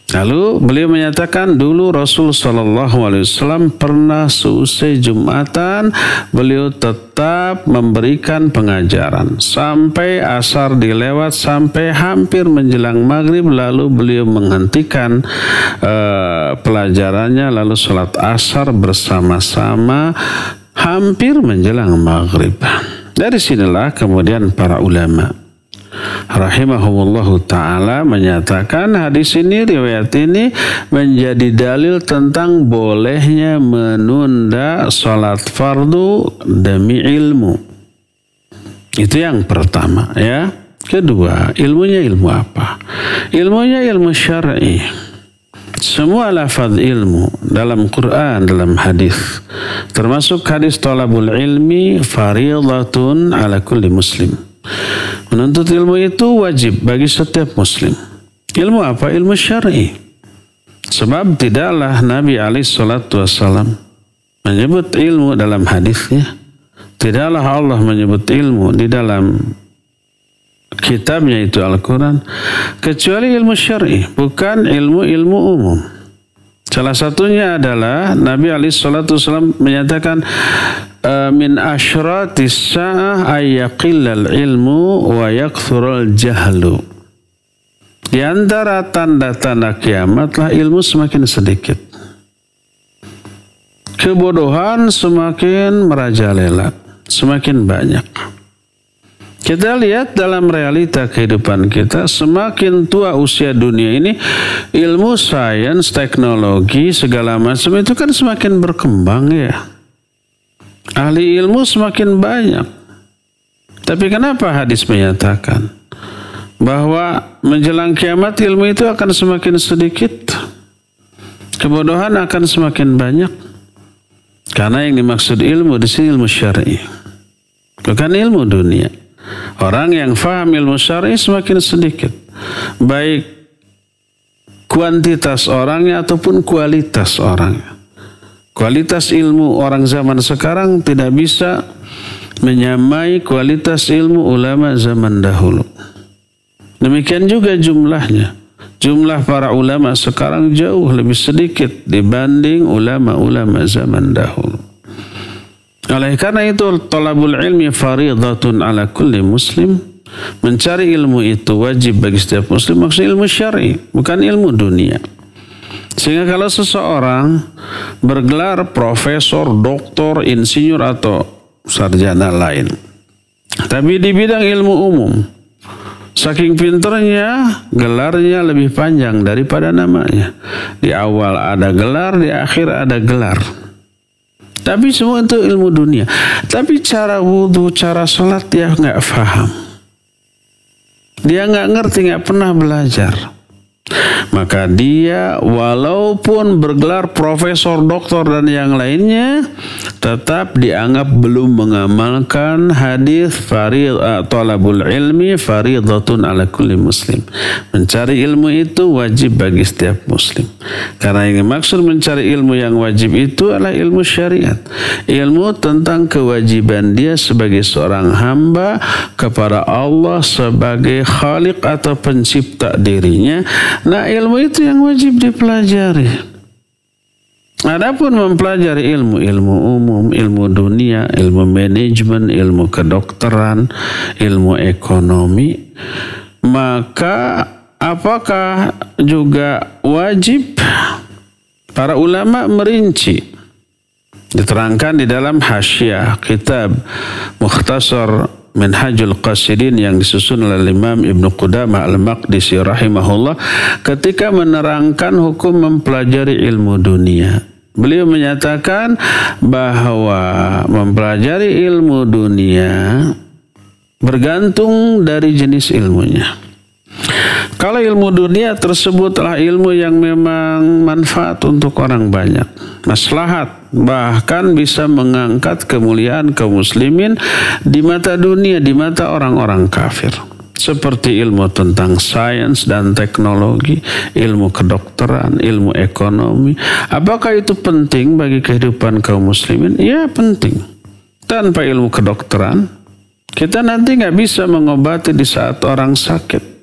Lalu beliau menyatakan dulu Rasul SAW pernah seusai Jumatan beliau tetap memberikan pengajaran sampai asar dilewat, sampai hampir menjelang maghrib, lalu beliau menghentikan pelajarannya lalu sholat asar bersama-sama hampir menjelang maghrib. Dari sinilah kemudian para ulama rahimahumullahu ta'ala menyatakan hadis ini, riwayat ini menjadi dalil tentang bolehnya menunda sholat fardu demi ilmu. Itu yang pertama ya. Kedua, ilmunya ilmu apa? Ilmunya ilmu syar'i. Semua lafaz ilmu dalam Quran, dalam hadis, termasuk hadis talabul ilmi faridatun ala kulli muslim. Menuntut ilmu itu wajib bagi setiap muslim. Ilmu apa? Ilmu syar'i. Sebab tidaklah Nabi SAW menyebut ilmu dalam hadisnya. Tidaklah Allah menyebut ilmu di dalam kitabnya itu Al-Quran kecuali ilmu syar'i, bukan ilmu-ilmu umum. Salah satunya adalah Nabi SAW menyatakan min asyratis sa'ah ayyaqillal ilmu wa yakthurul jahlu. Di antara tanda-tanda kiamatlah ilmu semakin sedikit, kebodohan semakin merajalela, semakin banyak. Kita lihat dalam realita kehidupan kita, semakin tua usia dunia ini, ilmu sains, teknologi, segala macam itu kan semakin berkembang ya. Ahli ilmu semakin banyak. Tapi kenapa hadis menyatakan bahwa menjelang kiamat ilmu itu akan semakin sedikit, kebodohan akan semakin banyak? Karena yang dimaksud ilmu di sini ilmu syar'i, bukan ilmu dunia. Orang yang faham ilmu syar'i semakin sedikit, baik kuantitas orangnya ataupun kualitas orangnya. Kualitas ilmu orang zaman sekarang tidak bisa menyamai kualitas ilmu ulama zaman dahulu. Demikian juga jumlahnya. Jumlah para ulama sekarang jauh lebih sedikit dibanding ulama-ulama zaman dahulu. Oleh karena itu, talabul ilmi faridatun ala kulli muslim. Mencari ilmu itu wajib bagi setiap muslim. Maksudnya ilmu syar'i, bukan ilmu dunia. Sehingga kalau seseorang bergelar profesor, doktor, insinyur atau sarjana lain, tapi di bidang ilmu umum, saking pinternya, gelarnya lebih panjang daripada namanya. Di awal ada gelar, di akhir ada gelar. Tapi semua itu ilmu dunia. Tapi cara wudhu, cara sholat dia nggak paham. Dia nggak ngerti, nggak pernah belajar. maka dia walaupun bergelar profesor, doktor dan yang lainnya tetap dianggap belum mengamalkan hadis talabul ilmi faridatun ala kulli muslim. Mencari ilmu itu wajib bagi setiap muslim. Karena yang maksud mencari ilmu yang wajib itu adalah ilmu syariat. Ilmu tentang kewajiban dia sebagai seorang hamba kepada Allah sebagai khaliq atau pencipta dirinya. Nah, ilmu itu yang wajib dipelajari. Adapun mempelajari ilmu umum, ilmu dunia, ilmu manajemen, ilmu kedokteran, ilmu ekonomi, maka apakah juga wajib? Para ulama merinci. Diterangkan di dalam hasyiah kitab Mukhtasar Minhajul Qasidin yang disusun oleh Imam Ibnu Qudamah Al-Maqdisi rahimahullah ketika menerangkan hukum mempelajari ilmu dunia. Beliau menyatakan bahwa mempelajari ilmu dunia bergantung dari jenis ilmunya. Kalau ilmu dunia tersebut adalah ilmu yang memang manfaat untuk orang banyak, maslahat, bahkan bisa mengangkat kemuliaan kaum muslimin di mata dunia, di mata orang-orang kafir. Seperti ilmu tentang sains dan teknologi, ilmu kedokteran, ilmu ekonomi. Apakah itu penting bagi kehidupan kaum muslimin? Ya, penting. Tanpa ilmu kedokteran, kita nanti nggak bisa mengobati di saat orang sakit.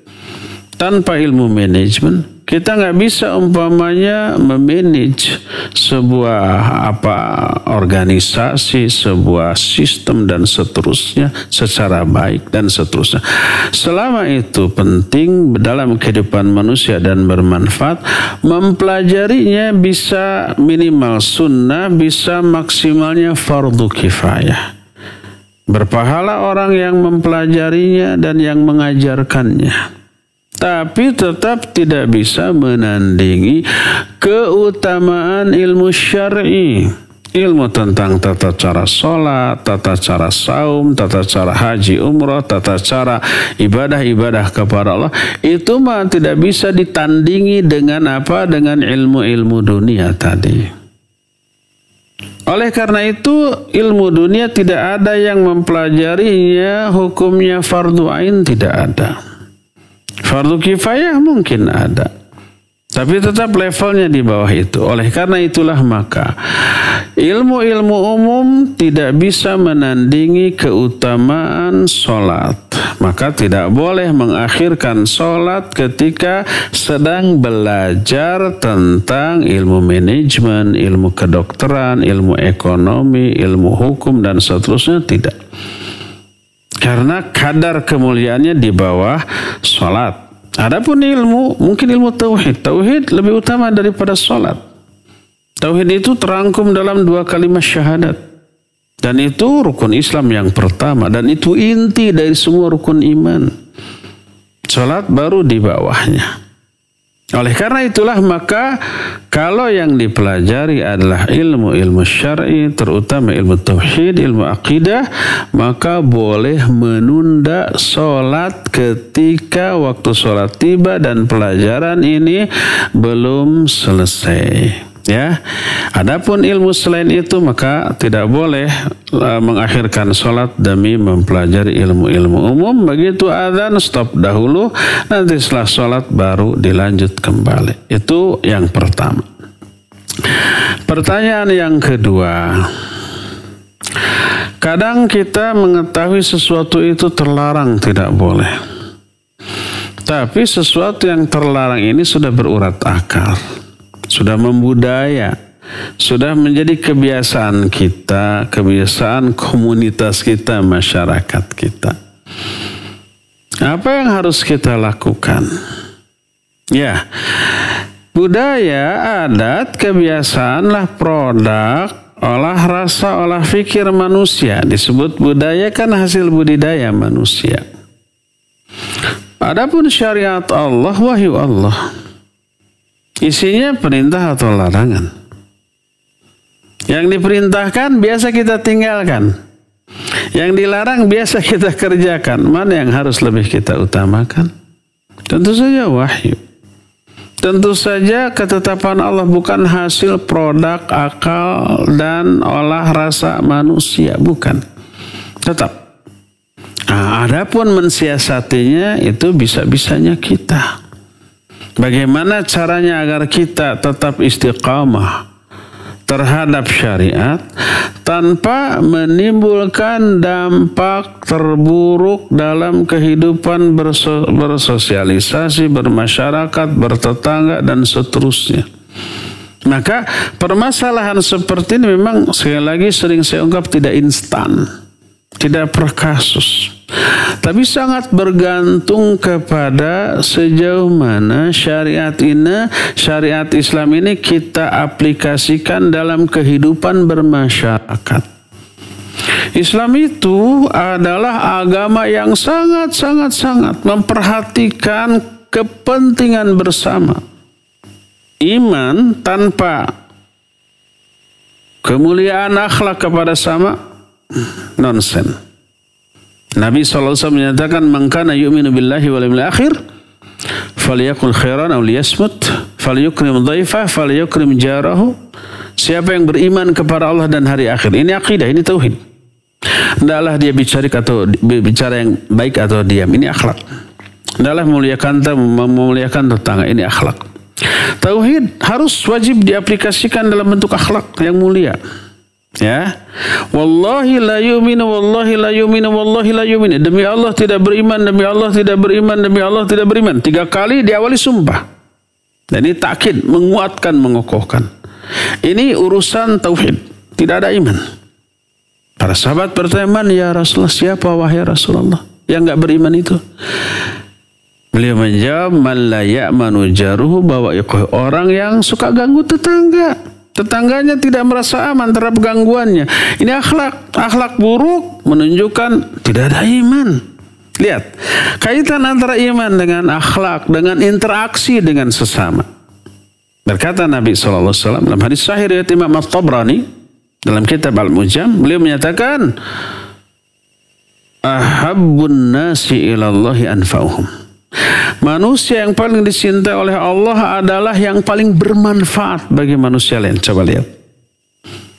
Tanpa ilmu manajemen, kita nggak bisa umpamanya memanage sebuah organisasi, sebuah sistem dan seterusnya secara baik dan seterusnya. Selama itu penting dalam kehidupan manusia dan bermanfaat, mempelajarinya bisa minimal sunnah, bisa maksimalnya fardu kifayah. Berpahala orang yang mempelajarinya dan yang mengajarkannya. Tapi tetap tidak bisa menandingi keutamaan ilmu syar'i. Ilmu tentang tata cara sholat, tata cara saum, tata cara haji umrah, tata cara ibadah-ibadah kepada Allah. Itu mah tidak bisa ditandingi dengan apa? Dengan ilmu-ilmu dunia tadi. Oleh karena itu ilmu dunia tidak ada yang mempelajarinya hukumnya fardu ain, tidak ada. Fardu kifayah mungkin ada, tapi tetap levelnya di bawah itu. Oleh karena itulah maka ilmu-ilmu umum tidak bisa menandingi keutamaan sholat. Maka tidak boleh mengakhirkan sholat ketika sedang belajar tentang ilmu manajemen, ilmu kedokteran, ilmu ekonomi, ilmu hukum dan seterusnya, tidak. Karena kadar kemuliaannya di bawah sholat. Adapun ilmu, mungkin ilmu tauhid. Tauhid lebih utama daripada sholat. Tauhid itu terangkum dalam 2 kalimat syahadat. Dan itu rukun Islam yang pertama. Dan itu inti dari semua rukun iman. Sholat baru di bawahnya. Oleh karena itulah maka kalau yang dipelajari adalah ilmu-ilmu syar'i, terutama ilmu tauhid, ilmu akidah, maka boleh menunda sholat ketika waktu sholat tiba dan pelajaran ini belum selesai. Ya, adapun ilmu selain itu maka tidak boleh mengakhirkan sholat demi mempelajari ilmu-ilmu umum. Begitu adzan stop dahulu, nanti setelah sholat baru dilanjut kembali. Itu yang pertama. Pertanyaan yang kedua, kadang kita mengetahui sesuatu itu terlarang, tidak boleh. Tapi sesuatu yang terlarang ini sudah berurat akal, sudah membudaya, sudah menjadi kebiasaan kita, kebiasaan komunitas kita, masyarakat kita. Apa yang harus kita lakukan? Ya, budaya, adat, kebiasaanlah produk olah rasa, olah fikir manusia. Disebut budaya kan hasil budidaya manusia. Adapun syariat Allah, wahyu Allah, isinya perintah atau larangan. Yang diperintahkan biasa kita tinggalkan. Yang dilarang biasa kita kerjakan. Mana yang harus lebih kita utamakan? Tentu saja wahyu. Tentu saja ketetapan Allah bukan hasil produk akal dan olah rasa manusia, bukan. Tetap. Nah, adapun mensiasatinya itu bisa-bisanya kita. Bagaimana caranya agar kita tetap istiqamah terhadap syariat tanpa menimbulkan dampak terburuk dalam kehidupan bersosialisasi, bermasyarakat, bertetangga, dan seterusnya. Maka permasalahan seperti ini memang sekali lagi sering saya ungkap tidak instan, tidak per kasus, tapi sangat bergantung kepada sejauh mana syariat Islam ini kita aplikasikan dalam kehidupan bermasyarakat. Islam itu adalah agama yang sangat memperhatikan kepentingan bersama. Iman tanpa kemuliaan akhlak kepada sama nonsen. Nabi SAW menyatakan, "Man kana yu'minu billahi wal yawmil akhir falyakul khairan aw liyasmut, falyukrim dhaifah, falyukrim jarahu." Siapa yang beriman kepada Allah dan hari akhir, ini akidah, ini tauhid. Hendaklah dia bicara yang baik atau diam, ini akhlak. Hendaklah memuliakan tetangga, ini akhlak. Tauhid harus wajib diaplikasikan dalam bentuk akhlak yang mulia. Ya, wallahi la yu'minu, wallahi la yu'minu, wallahi la yu'minu. Demi Allah tidak beriman, demi Allah tidak beriman, demi Allah tidak beriman. 3 kali diawali sumpah. Dan ini takkid, menguatkan, mengokohkan. Ini urusan tauhid, tidak ada iman. Para sahabat bertanya, ya Rasulullah, siapa wahai Rasulullah yang enggak beriman itu? Beliau menjawab, man la ya'manu jaruhu bawa'iquhu, orang yang suka ganggu tetangga. Tetangganya tidak merasa aman terhadap gangguannya. Ini akhlak buruk menunjukkan tidak ada iman. Lihat, kaitan antara iman dengan akhlak, dengan interaksi dengan sesama. Berkata Nabi SAW dalam hadis sahih riwayat Imam At-Tabrani dalam kitab Al-Mujam, beliau menyatakan, ahabbun nasi ilallahi anfa'uhum. Manusia yang paling dicintai oleh Allah adalah yang paling bermanfaat bagi manusia lain. Coba lihat.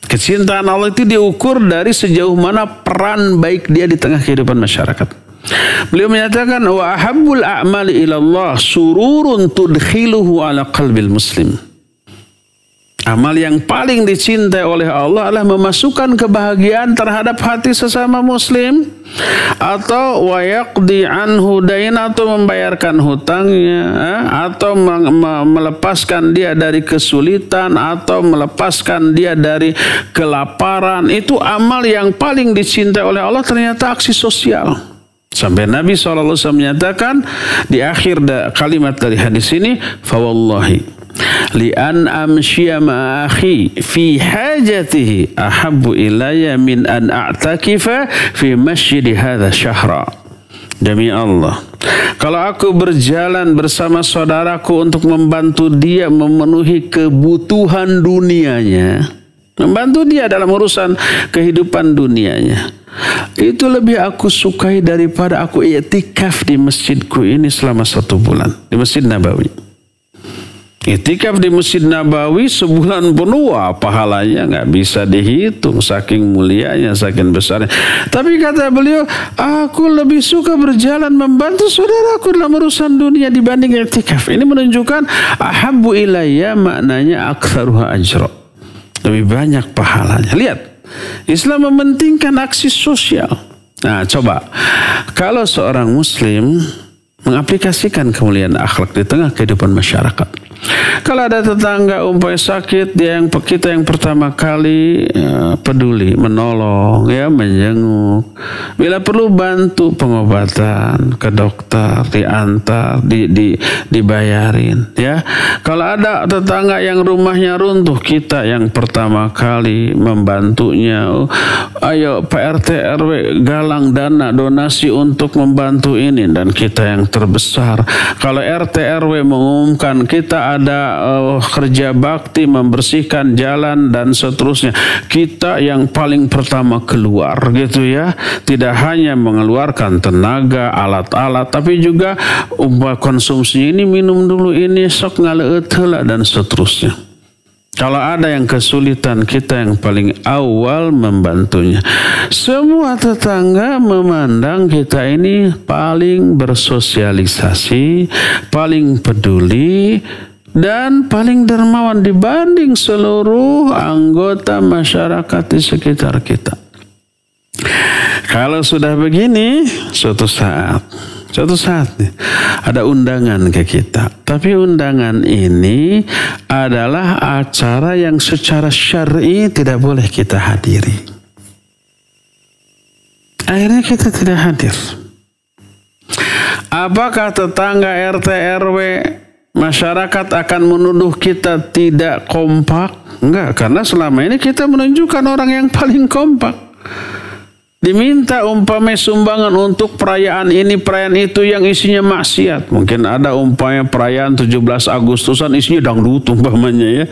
Kecintaan Allah itu diukur dari sejauh mana peran baik dia di tengah kehidupan masyarakat. Beliau menyatakan, wa ahabbul a'mali ilallah sururun tudkhiluhu ala qalbil muslim. Amal yang paling dicintai oleh Allah adalah memasukkan kebahagiaan terhadap hati sesama muslim, atau wa yaqdi anhu dain, atau membayarkan hutangnya, atau melepaskan dia dari kesulitan, atau melepaskan dia dari kelaparan. Itu amal yang paling dicintai oleh Allah, ternyata aksi sosial. Sampai Nabi SAW menyatakan di akhir kalimat dari hadis ini, fawallahi li'an amshiya ma'akhi fi hajatihi ahabbu ilayya min an a'takifa fi masjidi hadha syahra. Demi Allah, kalau aku berjalan bersama saudaraku untuk membantu dia memenuhi kebutuhan dunianya, membantu dia dalam urusan kehidupan dunianya, itu lebih aku sukai daripada aku i'tikaf di masjidku ini selama 1 bulan di Masjid Nabawi. I'tikaf di Masjid Nabawi sebulan penuh, pahalanya nggak bisa dihitung, saking mulianya, saking besarnya. Tapi kata beliau, aku lebih suka berjalan membantu saudaraku dalam urusan dunia dibanding i'tikaf. Ini menunjukkan ahabbu ilayya, maknanya aktsaruha ajra, lebih banyak pahalanya. Lihat, Islam mementingkan aksi sosial. Nah, coba kalau seorang muslim mengaplikasikan kemuliaan akhlak di tengah kehidupan masyarakat. Kalau ada tetangga umpamanya sakit, kita yang pertama kali peduli, menolong, ya, menjenguk. Bila perlu bantu pengobatan ke dokter, diantar, dibayarin, ya. Kalau ada tetangga yang rumahnya runtuh, kita yang pertama kali membantunya. Ayo Pak RT RW galang dana donasi untuk membantu ini, dan kita yang terbesar. Kalau RT RW mengumumkan kita ada kerja bakti, membersihkan jalan dan seterusnya, kita yang paling pertama keluar gitu ya. Tidak hanya mengeluarkan tenaga, alat-alat, tapi juga konsumsi ini, minum dulu ini, sok ngaleut heula dan seterusnya. Kalau ada yang kesulitan, kita yang paling awal membantunya. Semua tetangga memandang kita ini paling bersosialisasi, paling peduli, dan paling dermawan dibanding seluruh anggota masyarakat di sekitar kita. Kalau sudah begini, suatu saat nih, ada undangan ke kita. Tapi undangan ini adalah acara yang secara syar'i tidak boleh kita hadiri. Akhirnya kita tidak hadir. Apakah tetangga RT RW masyarakat akan menuduh kita tidak kompak? Enggak, karena selama ini kita menunjukkan orang yang paling kompak. Diminta umpamanya sumbangan untuk perayaan ini, perayaan itu yang isinya maksiat. Mungkin ada umpamanya perayaan 17 Agustusan isinya dangdut umpamanya ya.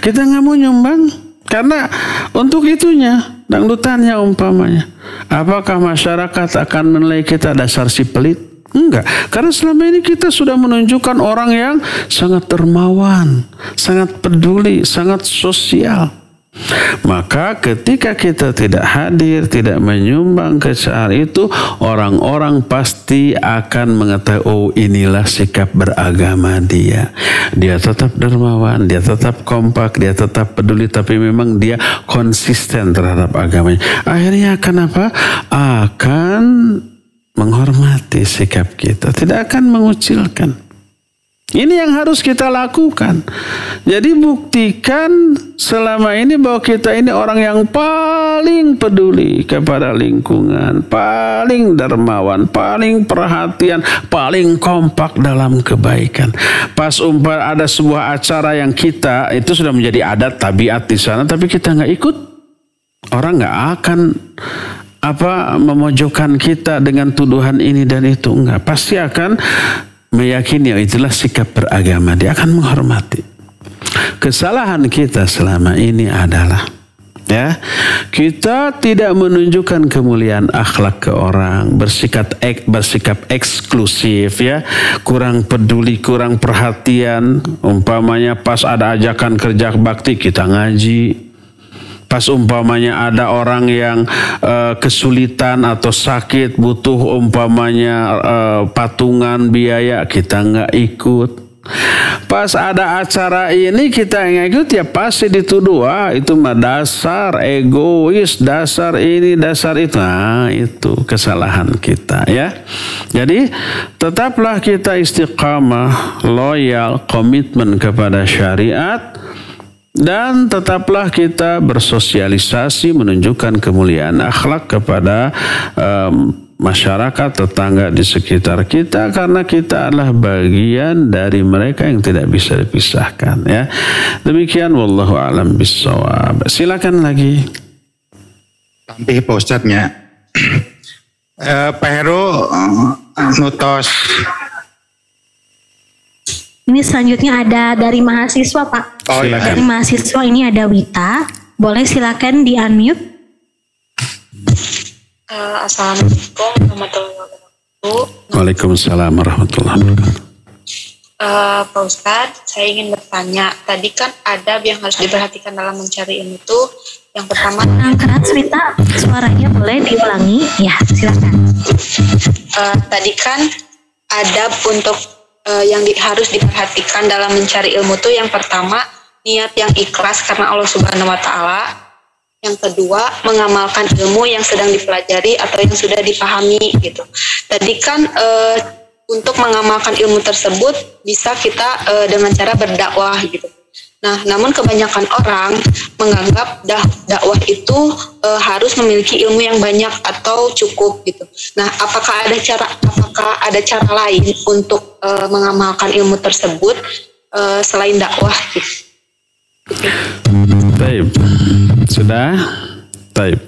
Kita nggak mau nyumbang karena untuk itunya, dangdutannya umpamanya. Apakah masyarakat akan menilai kita dasar si pelit? Enggak, karena selama ini kita sudah menunjukkan orang yang sangat dermawan, sangat peduli, sangat sosial. Maka ketika kita tidak hadir, tidak menyumbang ke acara itu, orang-orang pasti akan mengetahui, oh inilah sikap beragama dia. Dia tetap dermawan, dia tetap kompak, dia tetap peduli, tapi memang dia konsisten terhadap agamanya. Akhirnya akan apa? Akan menghormati sikap kita, tidak akan mengucilkan. Ini yang harus kita lakukan. Jadi buktikan selama ini bahwa kita ini orang yang paling peduli kepada lingkungan, paling dermawan, paling perhatian, paling kompak dalam kebaikan. Pas ada sebuah acara yang kita itu sudah menjadi adat tabiat di sana, tapi kita nggak ikut, orang nggak akan memojokkan kita dengan tuduhan ini dan itu, enggak. Pasti akan meyakini itulah sikap beragama, dia akan menghormati. Kesalahan kita selama ini adalah kita tidak menunjukkan kemuliaan akhlak ke orang, bersikap eksklusif ya, kurang peduli, kurang perhatian. Umpamanya pas ada ajakan kerja bakti kita ngaji. Pas umpamanya ada orang yang kesulitan atau sakit butuh umpamanya patungan biaya, kita nggak ikut. Pas ada acara ini kita nggak ikut, ya pasti dituduh, itu mah dasar egois, dasar ini, dasar itu. Nah itu kesalahan kita ya. Jadi tetaplah kita istiqamah, loyal, komitmen kepada syariat. Dan tetaplah kita bersosialisasi, menunjukkan kemuliaan akhlak kepada masyarakat, tetangga di sekitar kita, karena kita adalah bagian dari mereka yang tidak bisa dipisahkan ya. Demikian wallahu a'lam bissawab. Silakan lagi. Tampih Pak Ustadznya. Pak Heru nutos. Ini selanjutnya ada dari mahasiswa Pak. Oh, silakan. Dari mahasiswa ini ada Wita. Boleh silakan di unmute. Assalamualaikum warahmatullahi wabarakatuh. Waalaikumsalam warahmatullahi wabarakatuh. Pak Ustadz, saya ingin bertanya. Tadi kan adab yang harus diperhatikan dalam mencari ilmu itu. Yang pertama, keras Wita, suaranya boleh diulangi. Ya, silakan. Tadi kan adab untuk yang harus diperhatikan dalam mencari ilmu itu yang pertama niat yang ikhlas karena Allah Subhanahu wa Ta'ala. Yang kedua mengamalkan ilmu yang sedang dipelajari atau yang sudah dipahami gitu. Tadi kan untuk mengamalkan ilmu tersebut bisa kita dengan cara berdakwah gitu. Nah, namun kebanyakan orang menganggap dakwah itu harus memiliki ilmu yang banyak atau cukup gitu. Nah, apakah ada cara lain untuk mengamalkan ilmu tersebut selain dakwah gitu? Baik. Sudah? Baik.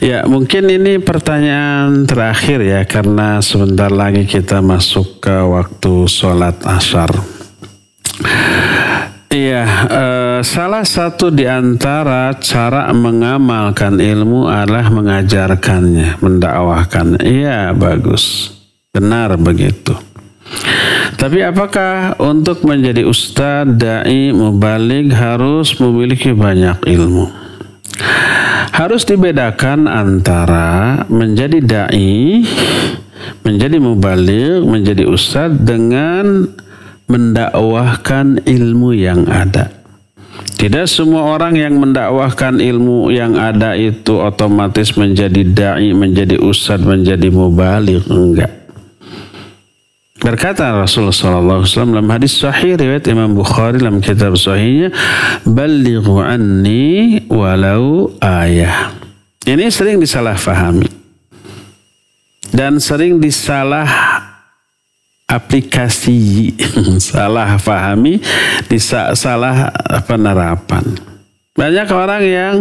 Ya, mungkin ini pertanyaan terakhir ya, karena sebentar lagi kita masuk ke waktu sholat asar. Iya, salah satu di antara cara mengamalkan ilmu adalah mengajarkannya, mendakwahkan. Iya, bagus. Benar begitu. Tapi apakah untuk menjadi ustadz, dai, mubaligh harus memiliki banyak ilmu? Harus dibedakan antara menjadi dai, menjadi mubaligh, menjadi ustadz dengan mendakwahkan ilmu yang ada. Tidak semua orang yang mendakwahkan ilmu yang ada itu otomatis menjadi dai, menjadi ustadz, menjadi mubaligh. Enggak. Berkata Rasulullah SAW dalam hadis sahih riwayat Imam Bukhari dalam kitab sahihnya, "Ballighu anni walau ayah." Ini sering disalahfahami dan sering disalah aplikasi, salah fahami, salah penerapan. Banyak orang yang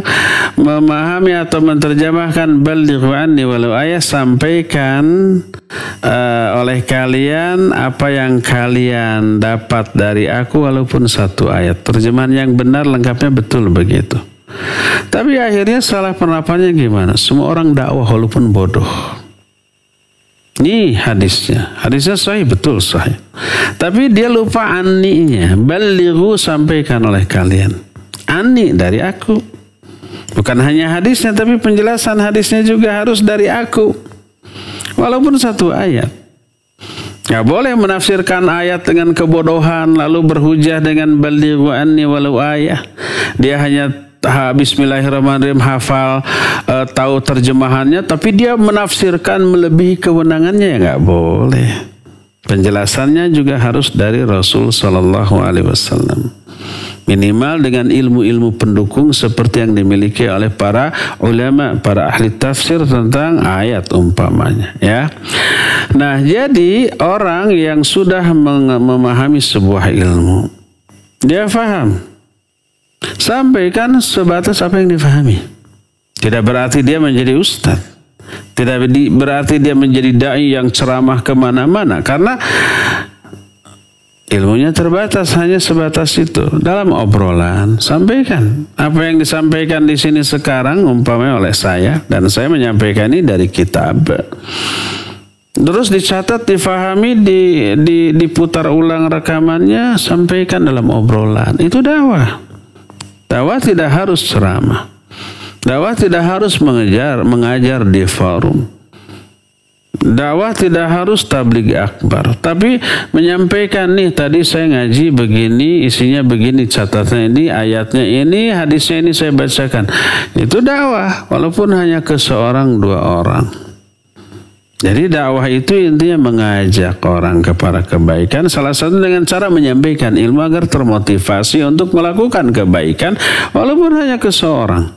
memahami atau menerjemahkan ballighu anni walau ayah, sampaikan oleh kalian apa yang kalian dapat dari aku walaupun satu ayat. Terjemahan yang benar lengkapnya betul begitu. Tapi akhirnya salah penerapannya gimana? Semua orang dakwah walaupun bodoh. Ini hadisnya. Hadisnya sahih, betul sahih. Tapi dia lupa anninya. Ballighu, sampaikan oleh kalian. Anni dari aku. Bukan hanya hadisnya, tapi penjelasan hadisnya juga harus dari aku. Walaupun satu ayat. Gak boleh menafsirkan ayat dengan kebodohan lalu berhujah dengan ballighu anni walau ayah. Dia hanya bismillahirrahmanirrahim hafal, tahu terjemahannya, tapi dia menafsirkan melebihi kewenangannya, ya nggak boleh. Penjelasannya juga harus dari Rasul Sallallahu Alaihi Wasallam. Minimal dengan ilmu-ilmu pendukung seperti yang dimiliki oleh para ulama, para ahli tafsir tentang ayat umpamanya, ya. Nah, jadi orang yang sudah memahami sebuah ilmu, dia faham, sampaikan sebatas apa yang difahami. Tidak berarti dia menjadi ustadz. Tidak berarti dia menjadi dai yang ceramah kemana-mana. Karena ilmunya terbatas, hanya sebatas itu. Dalam obrolan, sampaikan. Apa yang disampaikan di sini sekarang umpamanya oleh saya. Dan saya menyampaikan ini dari kitab. Terus dicatat, difahami, diputar ulang rekamannya, sampaikan dalam obrolan. Itu dakwah. Dakwah tidak harus ceramah. Dakwah tidak harus mengajar di forum. Dakwah tidak harus tabligh akbar. Tapi menyampaikan, nih tadi saya ngaji begini, isinya begini, catatannya ini, ayatnya ini, hadisnya ini saya bacakan. Itu dakwah, walaupun hanya ke seorang dua orang. Jadi dakwah itu intinya mengajak orang kepada kebaikan. Salah satu dengan cara menyampaikan ilmu agar termotivasi untuk melakukan kebaikan, walaupun hanya ke seorang,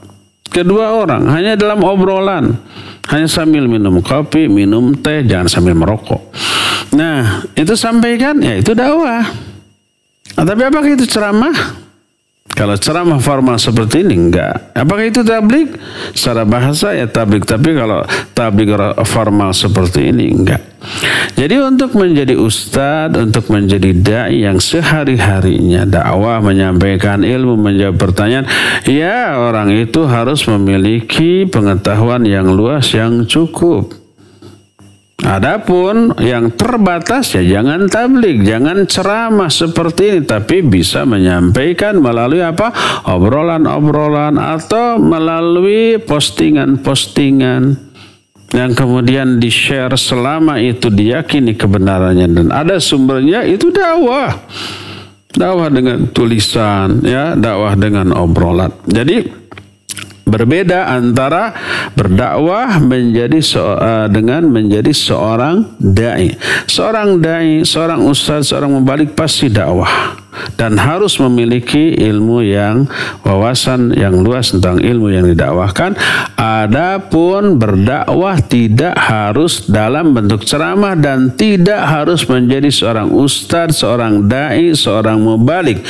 kedua orang, hanya dalam obrolan, hanya sambil minum kopi, minum teh, jangan sambil merokok. Nah, itu sampaikan, ya itu dakwah. Nah, tapi apakah itu ceramah? Kalau ceramah formal seperti ini, enggak. Apakah itu tabligh? Secara bahasa ya tabligh, tapi kalau tabligh formal seperti ini, enggak. Jadi untuk menjadi ustadz, untuk menjadi dai yang sehari-harinya dakwah, menyampaikan ilmu, menjawab pertanyaan, ya orang itu harus memiliki pengetahuan yang luas, yang cukup. Adapun yang terbatas ya jangan tabligh, jangan ceramah seperti ini, tapi bisa menyampaikan melalui apa? Obrolan-obrolan atau melalui postingan-postingan yang kemudian di-share selama itu diyakini kebenarannya dan ada sumbernya, itu dakwah. Dakwah dengan tulisan, ya, dakwah dengan obrolan. Jadi berbeda antara berdakwah dengan menjadi seorang dai. Seorang dai, seorang ustaz, seorang mubaligh pasti dakwah dan harus memiliki ilmu yang wawasan yang luas tentang ilmu yang didakwahkan. Adapun berdakwah tidak harus dalam bentuk ceramah dan tidak harus menjadi seorang ustaz, seorang dai, seorang mubaligh,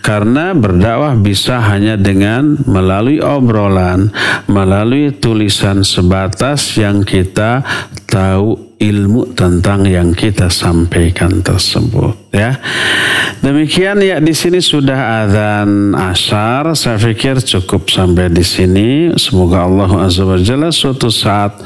karena berdakwah bisa hanya dengan melalui obrolan, melalui tulisan sebatas yang kita tahu ilmu tentang yang kita sampaikan tersebut. Ya, demikian ya, di sini sudah azan asar. Saya pikir cukup sampai di sini. Semoga Allah Azza wa Jalla suatu saat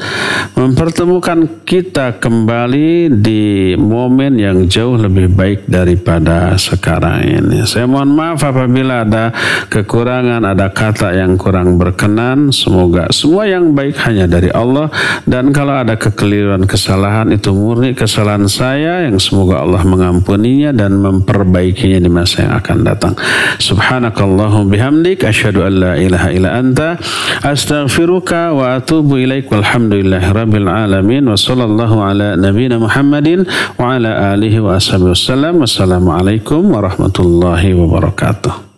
mempertemukan kita kembali di momen yang jauh lebih baik daripada sekarang ini. Saya mohon maaf apabila ada kekurangan, ada kata yang kurang berkenan. Semoga semua yang baik hanya dari Allah, dan kalau ada kekeliruan, kesalahan, itu murni kesalahan saya yang semoga Allah mengampuni dan memperbaikinya di masa yang akan datang. Subhanakallahumma bihamdik asyhadu an la ilaha illa anta astaghfiruka wa atubu ilaik. Walhamdulillahi rabbil alamin wa sallallahu ala nabiyyina Muhammadin wa ala alihi wa ashabihi wasallam. Wassalamualaikum warahmatullahi wabarakatuh.